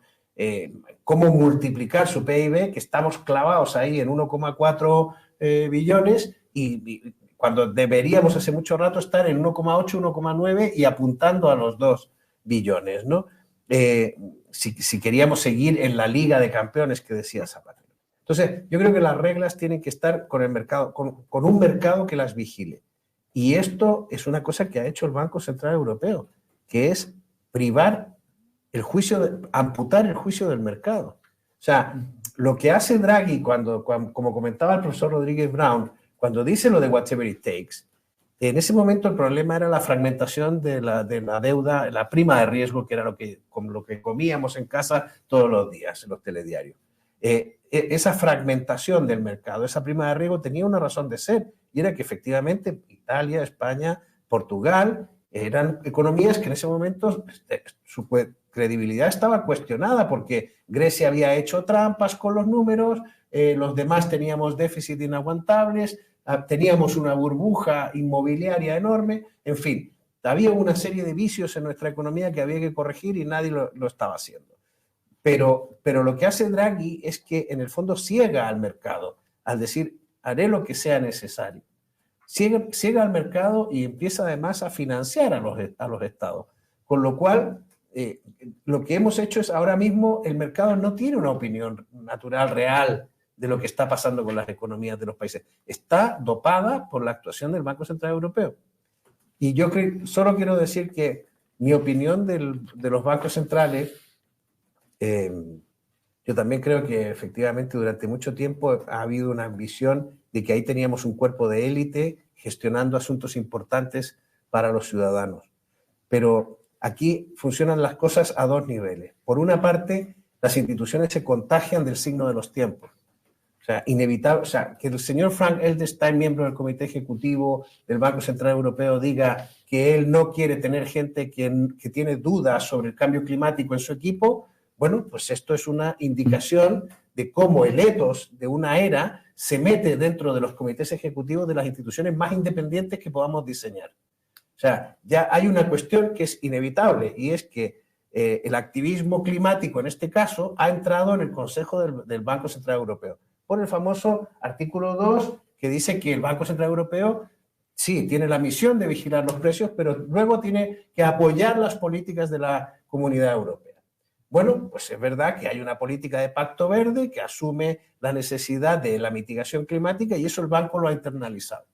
E: Cómo multiplicar su PIB, que estamos clavados ahí en 1,4 billones y cuando deberíamos hace mucho rato estar en 1,8, 1,9 y apuntando a los 2 billones, ¿no? Si queríamos seguir en la Liga de Campeones que decía Zapatero. Entonces, yo creo que las reglas tienen que estar con el mercado, con un mercado que las vigile. Y esto es una cosa que ha hecho el Banco Central Europeo, que es privar el juicio, amputar el juicio del mercado. O sea, lo que hace Draghi como comentaba el profesor Rodríguez Brown, cuando dice lo de whatever it takes, en ese momento el problema era la fragmentación de la deuda, la prima de riesgo, que era lo que comíamos en casa todos los días en los telediarios. Esa fragmentación del mercado, esa prima de riesgo tenía una razón de ser, y era que efectivamente Italia, España, Portugal eran economías que en ese momento su credibilidad estaba cuestionada porque Grecia había hecho trampas con los números, los demás teníamos déficit inaguantables, teníamos una burbuja inmobiliaria enorme, en fin, había una serie de vicios en nuestra economía que había que corregir y nadie lo estaba haciendo. Pero lo que hace Draghi es que en el fondo ciega al mercado al decir, haré lo que sea necesario. Ciega al mercado y empieza además a financiar a los estados. Con lo cual, lo que hemos hecho es ahora mismo el mercado no tiene una opinión natural, real, de lo que está pasando con las economías de los países. Está dopada por la actuación del Banco Central Europeo. Y yo solo quiero decir que mi opinión de los bancos centrales, yo también creo que efectivamente durante mucho tiempo ha habido una visión de que ahí teníamos un cuerpo de élite gestionando asuntos importantes para los ciudadanos. Pero aquí funcionan las cosas a 2 niveles. Por una parte, las instituciones se contagian del signo de los tiempos. O sea, inevitable, o sea, que el señor Frank Edelstein, miembro del Comité Ejecutivo del Banco Central Europeo, diga que él no quiere tener gente que tiene dudas sobre el cambio climático en su equipo, bueno, pues esto es una indicación de cómo el ethos de una era se mete dentro de los comités ejecutivos de las instituciones más independientes que podamos diseñar. O sea, ya hay una cuestión que es inevitable y es que el activismo climático, en este caso, ha entrado en el Consejo del Banco Central Europeo por el famoso artículo 2 que dice que el Banco Central Europeo sí tiene la misión de vigilar los precios, pero luego tiene que apoyar las políticas de la Comunidad Europea. Bueno, pues es verdad que hay una política de pacto verde que asume la necesidad de la mitigación climática y eso el banco lo ha internalizado.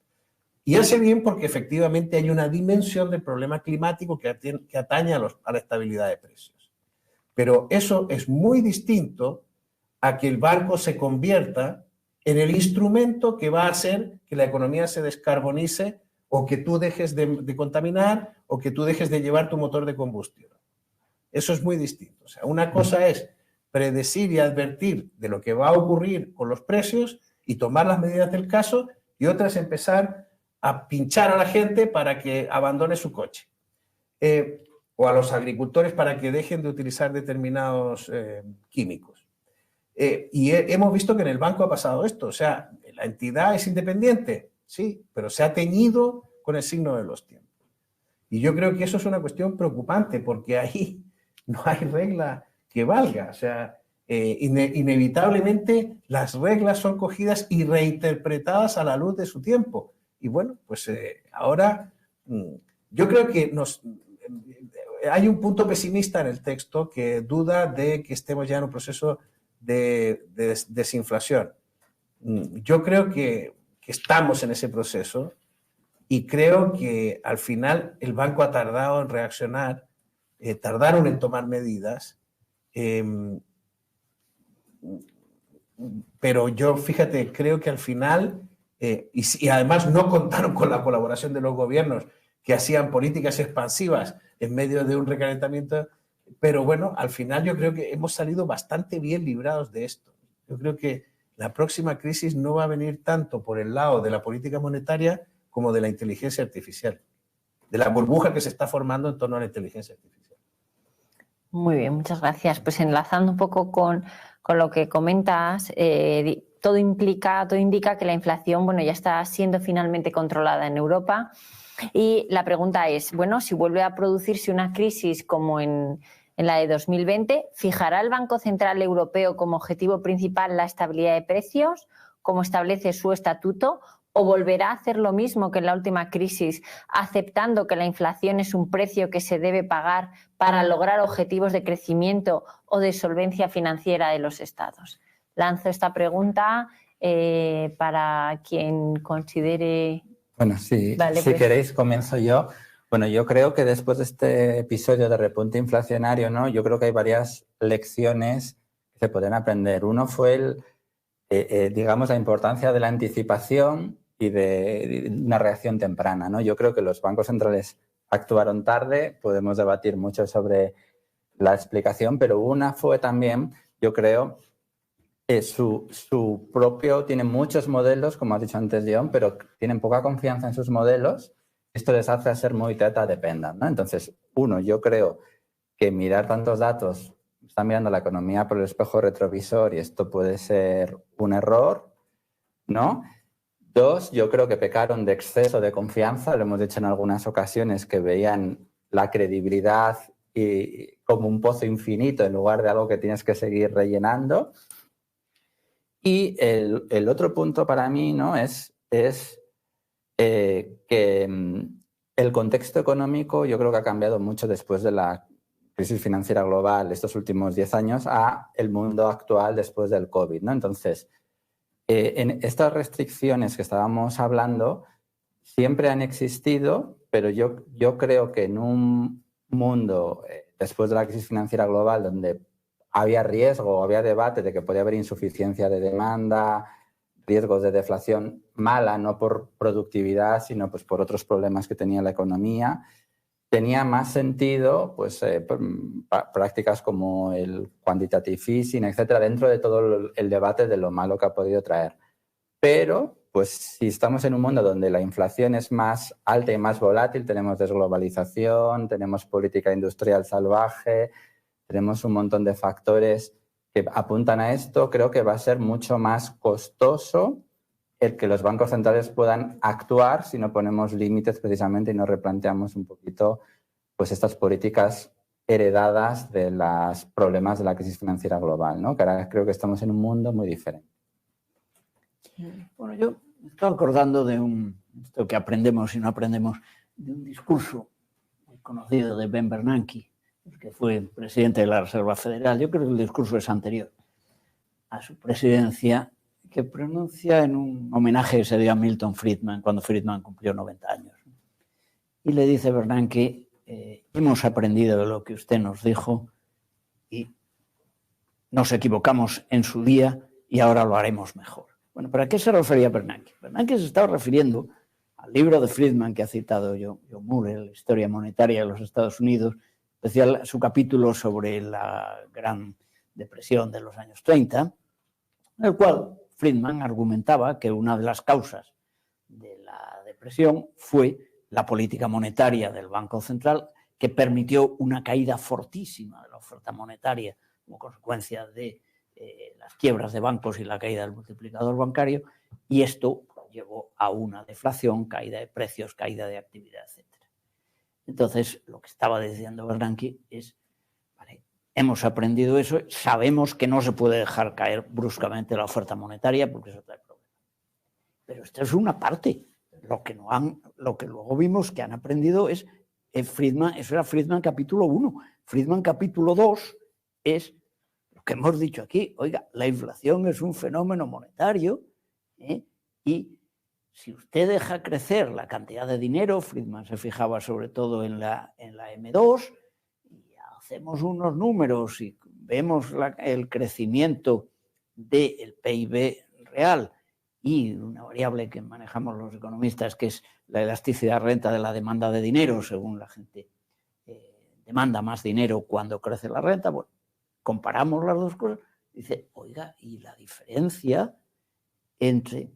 E: Y hace bien porque efectivamente hay una dimensión del problema climático que atañe a la estabilidad de precios. Pero eso es muy distinto a que el banco se convierta en el instrumento que va a hacer que la economía se descarbonice o que tú dejes de contaminar o que tú dejes de llevar tu motor de combustión. Eso es muy distinto. O sea, una cosa es predecir y advertir de lo que va a ocurrir con los precios y tomar las medidas del caso, y otra es empezar a pinchar a la gente para que abandone su coche. O a los agricultores para que dejen de utilizar determinados químicos. Y hemos visto que en el banco ha pasado esto. O sea, la entidad es independiente, sí, pero se ha teñido con el signo de los tiempos. Y yo creo que eso es una cuestión preocupante porque ahí no hay regla que valga. O sea, inevitablemente las reglas son cogidas y reinterpretadas a la luz de su tiempo. Y bueno, pues ahora yo creo que hay un punto pesimista en el texto que duda de que estemos ya en un proceso de desinflación. Yo creo que estamos en ese proceso y creo que al final el banco ha tardado en reaccionar, tardaron en tomar medidas, pero yo, fíjate, creo que al final, y además no contaron con la colaboración de los gobiernos que hacían políticas expansivas en medio de un recalentamiento. Pero bueno, al final yo creo que hemos salido bastante bien librados de esto. Yo creo que la próxima crisis no va a venir tanto por el lado de la política monetaria como de la inteligencia artificial, de la burbuja que se está formando en torno a la inteligencia artificial.
A: Muy bien, muchas gracias. Pues enlazando un poco con lo que comentas, todo indica que la inflación, bueno, ya está siendo finalmente controlada en Europa. Y la pregunta es, bueno, si vuelve a producirse una crisis como en la de 2020, ¿fijará el Banco Central Europeo como objetivo principal la estabilidad de precios, como establece su estatuto, o volverá a hacer lo mismo que en la última crisis, aceptando que la inflación es un precio que se debe pagar para lograr objetivos de crecimiento o de solvencia financiera de los estados? Lanzo esta pregunta para quien considere...
C: Bueno, si queréis, comienzo yo. Bueno, yo creo que después de este episodio de repunte inflacionario, ¿no? Yo creo que hay varias lecciones que se pueden aprender. Uno fue digamos, la importancia de la anticipación y de una reacción temprana, ¿no? Yo creo que los bancos centrales actuaron tarde, podemos debatir mucho sobre la explicación, pero una fue también, yo creo, su propio, tienen muchos modelos, como has dicho antes, John, pero tienen poca confianza en sus modelos. Esto les hace ser muy data dependent, ¿no? Entonces, uno, yo creo que mirar tantos datos, están mirando la economía por el espejo retrovisor y esto puede ser un error, ¿no? Dos, yo creo que pecaron de exceso de confianza, lo hemos dicho en algunas ocasiones, que veían la credibilidad como un pozo infinito en lugar de algo que tienes que seguir rellenando. Y el otro punto para mí, ¿no? es que el contexto económico yo creo que ha cambiado mucho después de la crisis financiera global estos últimos 10 años a el mundo actual después del COVID, ¿no? Entonces, en estas restricciones que estábamos hablando siempre han existido, pero yo creo que en un mundo después de la crisis financiera global donde había riesgo, había debate de que podía haber insuficiencia de demanda, riesgos de deflación mala, no por productividad, sino pues por otros problemas que tenía la economía, tenía más sentido pues, prácticas como el quantitative easing, etcétera, dentro de todo el debate de lo malo que ha podido traer. Pero, pues si estamos en un mundo donde la inflación es más alta y más volátil, tenemos desglobalización, tenemos política industrial salvaje, tenemos un montón de factores que apuntan a esto, creo que va a ser mucho más costoso el que los bancos centrales puedan actuar si no ponemos límites precisamente y no replanteamos un poquito pues estas políticas heredadas de los problemas de la crisis financiera global, ¿no? Que ahora creo que estamos en un mundo muy diferente.
B: Bueno, yo me estoy acordando de esto que aprendemos y no aprendemos, de un discurso muy conocido de Ben Bernanke, que fue presidente de la Reserva Federal. Yo creo que el discurso es anterior a su presidencia, que pronuncia en un homenaje que se dio a Milton Friedman cuando Friedman cumplió 90 años. Y le dice Bernanke, hemos aprendido de lo que usted nos dijo y nos equivocamos en su día y ahora lo haremos mejor. Bueno, ¿pero a qué se refería Bernanke? Bernanke se estaba refiriendo al libro de Friedman que ha citado John Muller, La historia monetaria de los Estados Unidos, especial su capítulo sobre la Gran Depresión de los años 30, en el cual Friedman argumentaba que una de las causas de la depresión fue la política monetaria del Banco Central, que permitió una caída fortísima de la oferta monetaria como consecuencia de las quiebras de bancos y la caída del multiplicador bancario, y esto llevó a una deflación, caída de precios, caída de actividad, etc. Entonces, lo que estaba diciendo Bernanke es, vale, hemos aprendido eso, sabemos que no se puede dejar caer bruscamente la oferta monetaria porque eso trae problemas. Pero esto es una parte. Lo que luego vimos que han aprendido es Friedman, eso era Friedman capítulo 1. Friedman capítulo 2 es lo que hemos dicho aquí. Oiga, la inflación es un fenómeno monetario, y si usted deja crecer la cantidad de dinero, Friedman se fijaba sobre todo en la M2, y hacemos unos números y vemos el crecimiento del PIB real y una variable que manejamos los economistas, que es la elasticidad renta de la demanda de dinero, según la gente demanda más dinero cuando crece la renta. Bueno, comparamos las dos cosas, dice, oiga, y la diferencia entre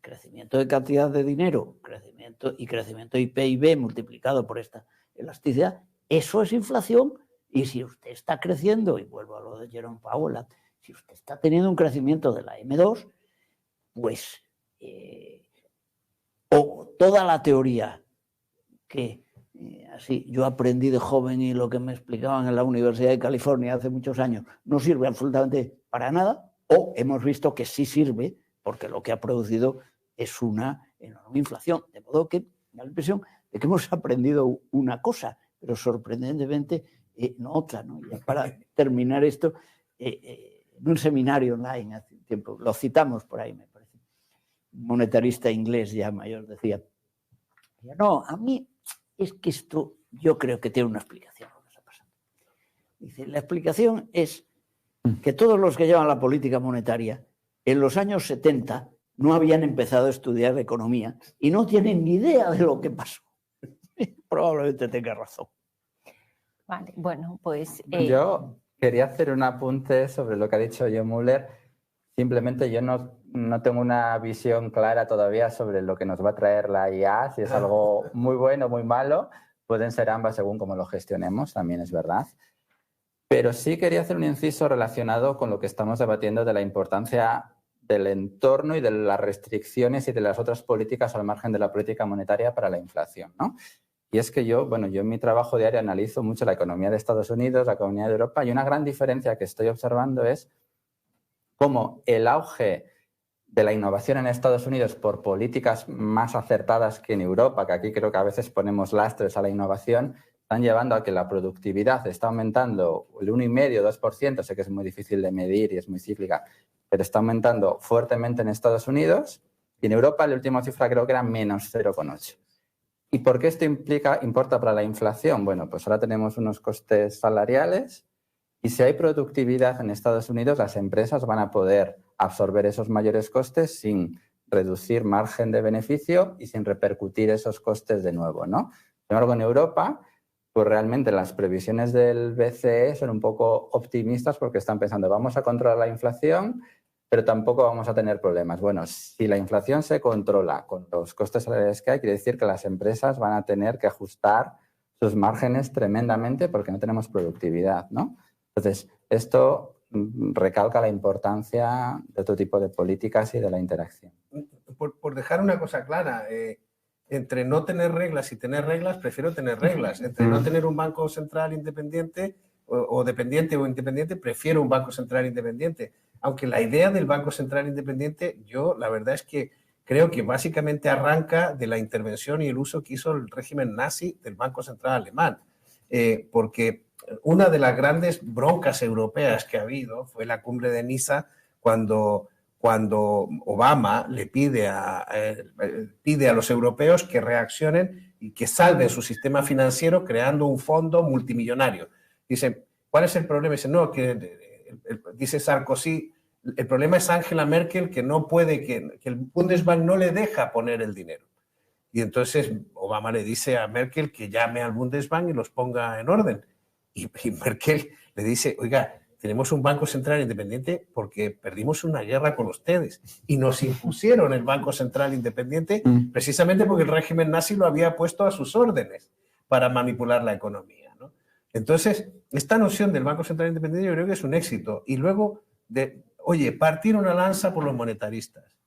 B: crecimiento de cantidad de dinero, crecimiento de PIB multiplicado por esta elasticidad, eso es inflación. Y si usted está creciendo, y vuelvo a lo de Jerome Powell, Si usted está teniendo un crecimiento de la M2, pues o toda la teoría que así yo aprendí de joven y lo que me explicaban en la Universidad de California hace muchos años no sirve absolutamente para nada, o hemos visto que sí sirve porque lo que ha producido es una enorme inflación. De modo que me da la impresión de que hemos aprendido una cosa, pero sorprendentemente no otra, ¿no? Y para terminar esto, en un seminario online hace un tiempo, lo citamos por ahí, me parece, un monetarista inglés ya mayor decía, no, a mí es que esto yo creo que tiene una explicación lo que está pasando. Dice, la explicación es que todos los que llevan la política monetaria en los años 70 no habían empezado a estudiar economía y no tienen ni idea de lo que pasó. Probablemente tenga razón.
A: Vale, bueno, pues...
C: Yo quería hacer un apunte sobre lo que ha dicho John Muller. Simplemente yo no tengo una visión clara todavía sobre lo que nos va a traer la IA, si es algo muy bueno o muy malo. Pueden ser ambas según cómo lo gestionemos, también es verdad. Pero sí quería hacer un inciso relacionado con lo que estamos debatiendo de la importancia del entorno y de las restricciones y de las otras políticas al margen de la política monetaria para la inflación, ¿no? Y es que yo en mi trabajo diario analizo mucho la economía de Estados Unidos, la economía de Europa, y una gran diferencia que estoy observando es cómo el auge de la innovación en Estados Unidos por políticas más acertadas que en Europa, que aquí creo que a veces ponemos lastres a la innovación, están llevando a que la productividad está aumentando el 1,5-2%, sé que es muy difícil de medir y es muy cíclica, pero está aumentando fuertemente en Estados Unidos, y en Europa la última cifra creo que era menos 0,8. ¿Y por qué esto importa para la inflación? Bueno, pues ahora tenemos unos costes salariales y si hay productividad en Estados Unidos, las empresas van a poder absorber esos mayores costes sin reducir margen de beneficio y sin repercutir esos costes de nuevo, ¿no? Sin embargo, en Europa, pues realmente las previsiones del BCE son un poco optimistas porque están pensando, vamos a controlar la inflación, pero tampoco vamos a tener problemas. Bueno, si la inflación se controla con los costes salariales que hay, quiere decir que las empresas van a tener que ajustar sus márgenes tremendamente porque no tenemos productividad, ¿no? Entonces, esto recalca la importancia de otro tipo de políticas y de la interacción.
E: Por dejar una cosa clara, entre no tener reglas y tener reglas, prefiero tener reglas. Entre no tener un banco central independiente o dependiente o independiente, prefiero un banco central independiente. Aunque la idea del Banco Central Independiente, yo la verdad es que creo que básicamente arranca de la intervención y el uso que hizo el régimen nazi del Banco Central alemán. Porque una de las grandes broncas europeas que ha habido fue la cumbre de Niza cuando Obama le pide a los europeos que reaccionen y que salven su sistema financiero creando un fondo multimillonario. Dice, ¿cuál es el problema? Dice, no, dice Sarkozy, el problema es Angela Merkel que no puede, que el Bundesbank no le deja poner el dinero. Y entonces Obama le dice a Merkel que llame al Bundesbank y los ponga en orden. Y Merkel le dice, oiga, tenemos un Banco Central Independiente porque perdimos una guerra con ustedes y nos impusieron el Banco Central Independiente precisamente porque el régimen nazi lo había puesto a sus órdenes para manipular la economía, ¿no? Entonces, esta noción del Banco Central Independiente yo creo que es un éxito. Y luego, partir una lanza por los monetaristas.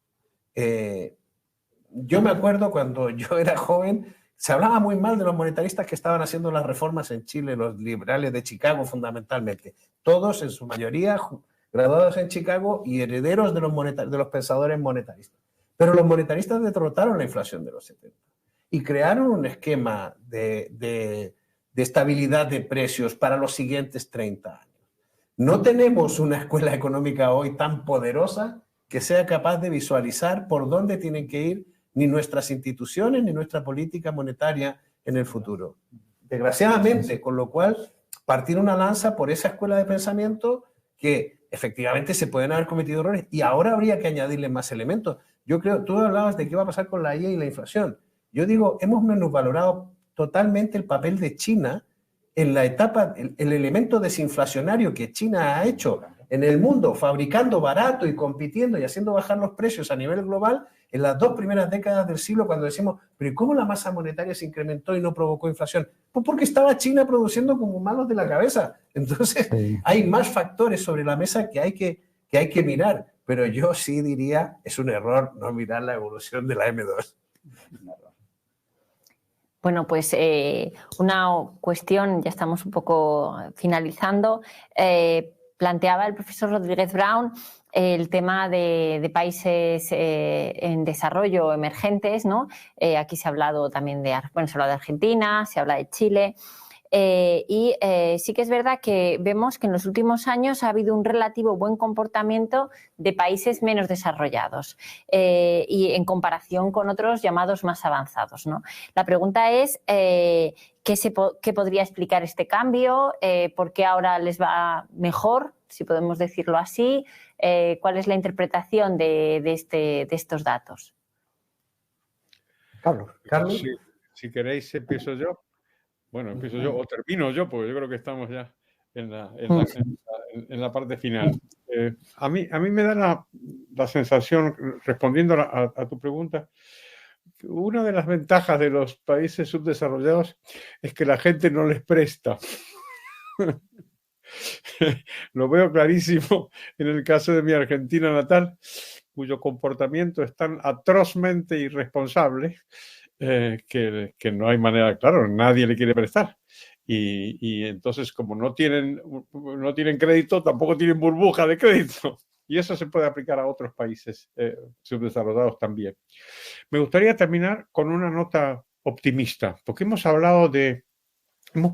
E: Yo me acuerdo cuando yo era joven, se hablaba muy mal de los monetaristas que estaban haciendo las reformas en Chile, los liberales de Chicago fundamentalmente. Todos, en su mayoría, graduados en Chicago y herederos de los pensadores monetaristas. Pero los monetaristas derrotaron la inflación de los 70 y crearon un esquema de estabilidad de precios para los siguientes 30 años. No tenemos una escuela económica hoy tan poderosa que sea capaz de visualizar por dónde tienen que ir ni nuestras instituciones ni nuestra política monetaria en el futuro. Desgraciadamente, con lo cual, partir una lanza por esa escuela de pensamiento que efectivamente se pueden haber cometido errores y ahora habría que añadirle más elementos. Yo creo, tú hablabas de qué va a pasar con la IA y la inflación. Yo digo, hemos menosvalorado totalmente el papel de China en la etapa, el elemento desinflacionario que China ha hecho en el mundo, fabricando barato y compitiendo y haciendo bajar los precios a nivel global en las 2 primeras décadas del siglo, cuando decimos, pero ¿cómo la masa monetaria se incrementó y no provocó inflación? Pues porque estaba China produciendo como malos de la cabeza. Entonces, hay más factores sobre la mesa que hay que que hay que mirar, pero yo sí diría, es un error no mirar la evolución de la M2.
A: Bueno, pues una cuestión, ya estamos un poco finalizando. Planteaba el profesor Rodríguez Brown el tema de países en desarrollo emergentes, ¿no? Aquí se ha hablado también se habla de Argentina, se habla de Chile. Sí que es verdad que vemos que en los últimos años ha habido un relativo buen comportamiento de países menos desarrollados y en comparación con otros llamados más avanzados, ¿no? La pregunta es ¿qué podría explicar este cambio? ¿Por qué ahora les va mejor, si podemos decirlo así? ¿Cuál es la interpretación de estos datos?
E: Carlos.
D: Si queréis, empiezo yo. Bueno, empiezo yo o termino yo, porque yo creo que estamos ya en la parte final. A mí me da la sensación, respondiendo a tu pregunta, que una de las ventajas de los países subdesarrollados es que la gente no les presta. Lo veo clarísimo en el caso de mi Argentina natal, cuyo comportamiento es tan atrozmente irresponsable que no hay manera, claro, nadie le quiere prestar. Y entonces, como no tienen crédito, tampoco tienen burbuja de crédito. Y eso se puede aplicar a otros países subdesarrollados también. Me gustaría terminar con una nota optimista, porque hemos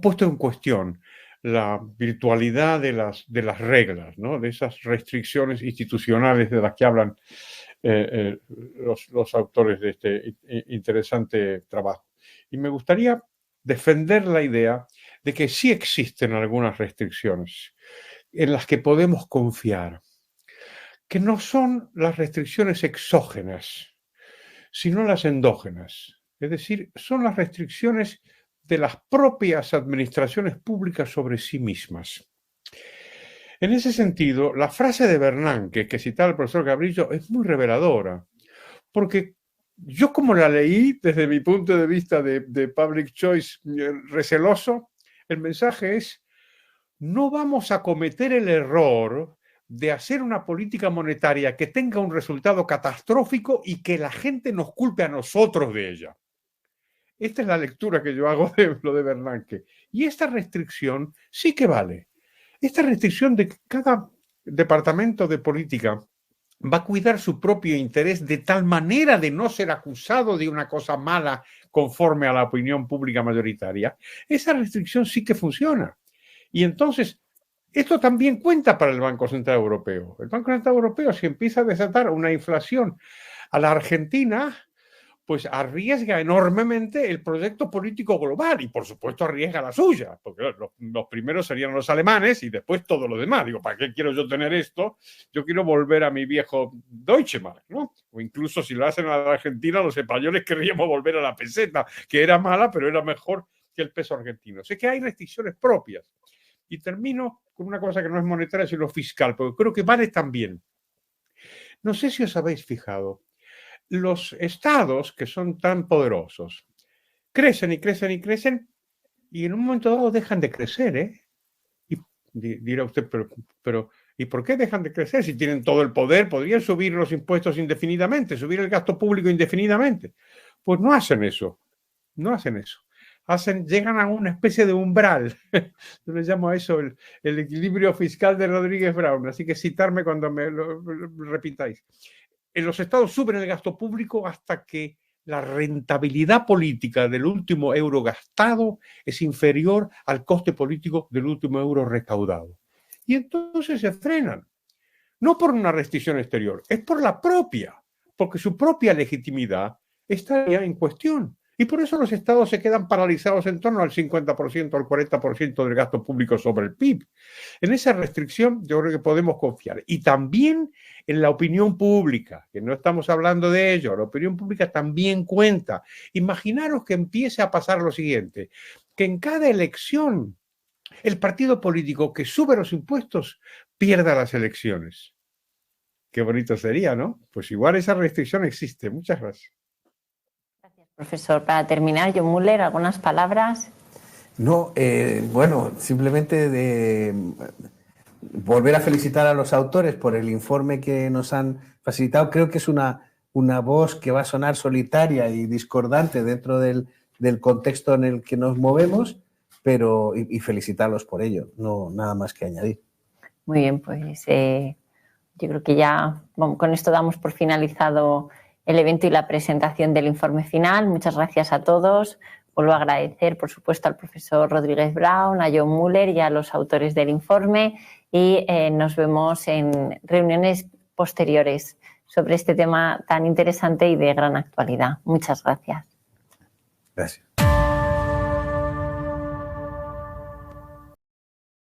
D: puesto en cuestión la virtualidad de las reglas, ¿no? De esas restricciones institucionales de las que hablan los autores de este interesante trabajo. Y me gustaría defender la idea de que sí existen algunas restricciones en las que podemos confiar, que no son las restricciones exógenas, sino las endógenas. Es decir, son las restricciones de las propias administraciones públicas sobre sí mismas. En ese sentido, la frase de Bernanke que citaba el profesor Cabrillo es muy reveladora, porque yo, como la leí desde mi punto de vista de public choice receloso, el mensaje es: no vamos a cometer el error de hacer una política monetaria que tenga un resultado catastrófico y que la gente nos culpe a nosotros de ella. Esta es la lectura que yo hago de lo de Bernanke. Y esta restricción sí que vale. Esta restricción de que cada departamento de política va a cuidar su propio interés de tal manera de no ser acusado de una cosa mala conforme a la opinión pública mayoritaria, esa restricción sí que funciona. Y entonces, esto también cuenta para el Banco Central Europeo. El Banco Central Europeo, si empieza a desatar una inflación a la Argentina, pues arriesga enormemente el proyecto político global y, por supuesto, arriesga la suya, porque los primeros serían los alemanes y después todo lo demás. Digo, ¿para qué quiero yo tener esto? Yo quiero volver a mi viejo Deutsche Mark, ¿no? O incluso si lo hacen a la Argentina, los españoles querríamos volver a la peseta, que era mala, pero era mejor que el peso argentino. Así que hay restricciones propias. Y termino con una cosa que no es monetaria, sino fiscal, porque creo que vale también. No sé si os habéis fijado, los estados que son tan poderosos crecen y crecen y crecen y en un momento dado dejan de crecer, ¿eh? Y dirá usted, pero ¿y por qué dejan de crecer? Si tienen todo el poder, podrían subir los impuestos indefinidamente, subir el gasto público indefinidamente. Pues no hacen eso, no hacen eso. Llegan a una especie de umbral. Yo le llamo a eso el equilibrio fiscal de Rodríguez Brown, así que citarme cuando me lo repitáis. En los estados suben el gasto público hasta que la rentabilidad política del último euro gastado es inferior al coste político del último euro recaudado. Y entonces se frenan. No por una restricción exterior, es por la propia, porque su propia legitimidad está ya en cuestión. Y por eso los estados se quedan paralizados en torno al 50%, al 40% del gasto público sobre el PIB. En esa restricción yo creo que podemos confiar. Y también en la opinión pública, que no estamos hablando de ello, la opinión pública también cuenta. Imaginaros que empiece a pasar lo siguiente, que en cada elección el partido político que sube los impuestos pierda las elecciones. Qué bonito sería, ¿no? Pues igual esa restricción existe. Muchas gracias.
A: Profesor, para terminar, John Muller, ¿algunas palabras?
E: No, bueno, simplemente volver a felicitar a los autores por el informe que nos han facilitado. Creo que es una voz que va a sonar solitaria y discordante dentro del contexto en el que nos movemos, pero y felicitarlos por ello, no nada más que añadir.
A: Muy bien, pues yo creo que ya con esto damos por finalizado el evento y la presentación del informe final. Muchas gracias a todos. Vuelvo a agradecer, por supuesto, al profesor Rodríguez Brown, a John Muller y a los autores del informe, y nos vemos en reuniones posteriores sobre este tema tan interesante y de gran actualidad. Muchas gracias.
E: Gracias.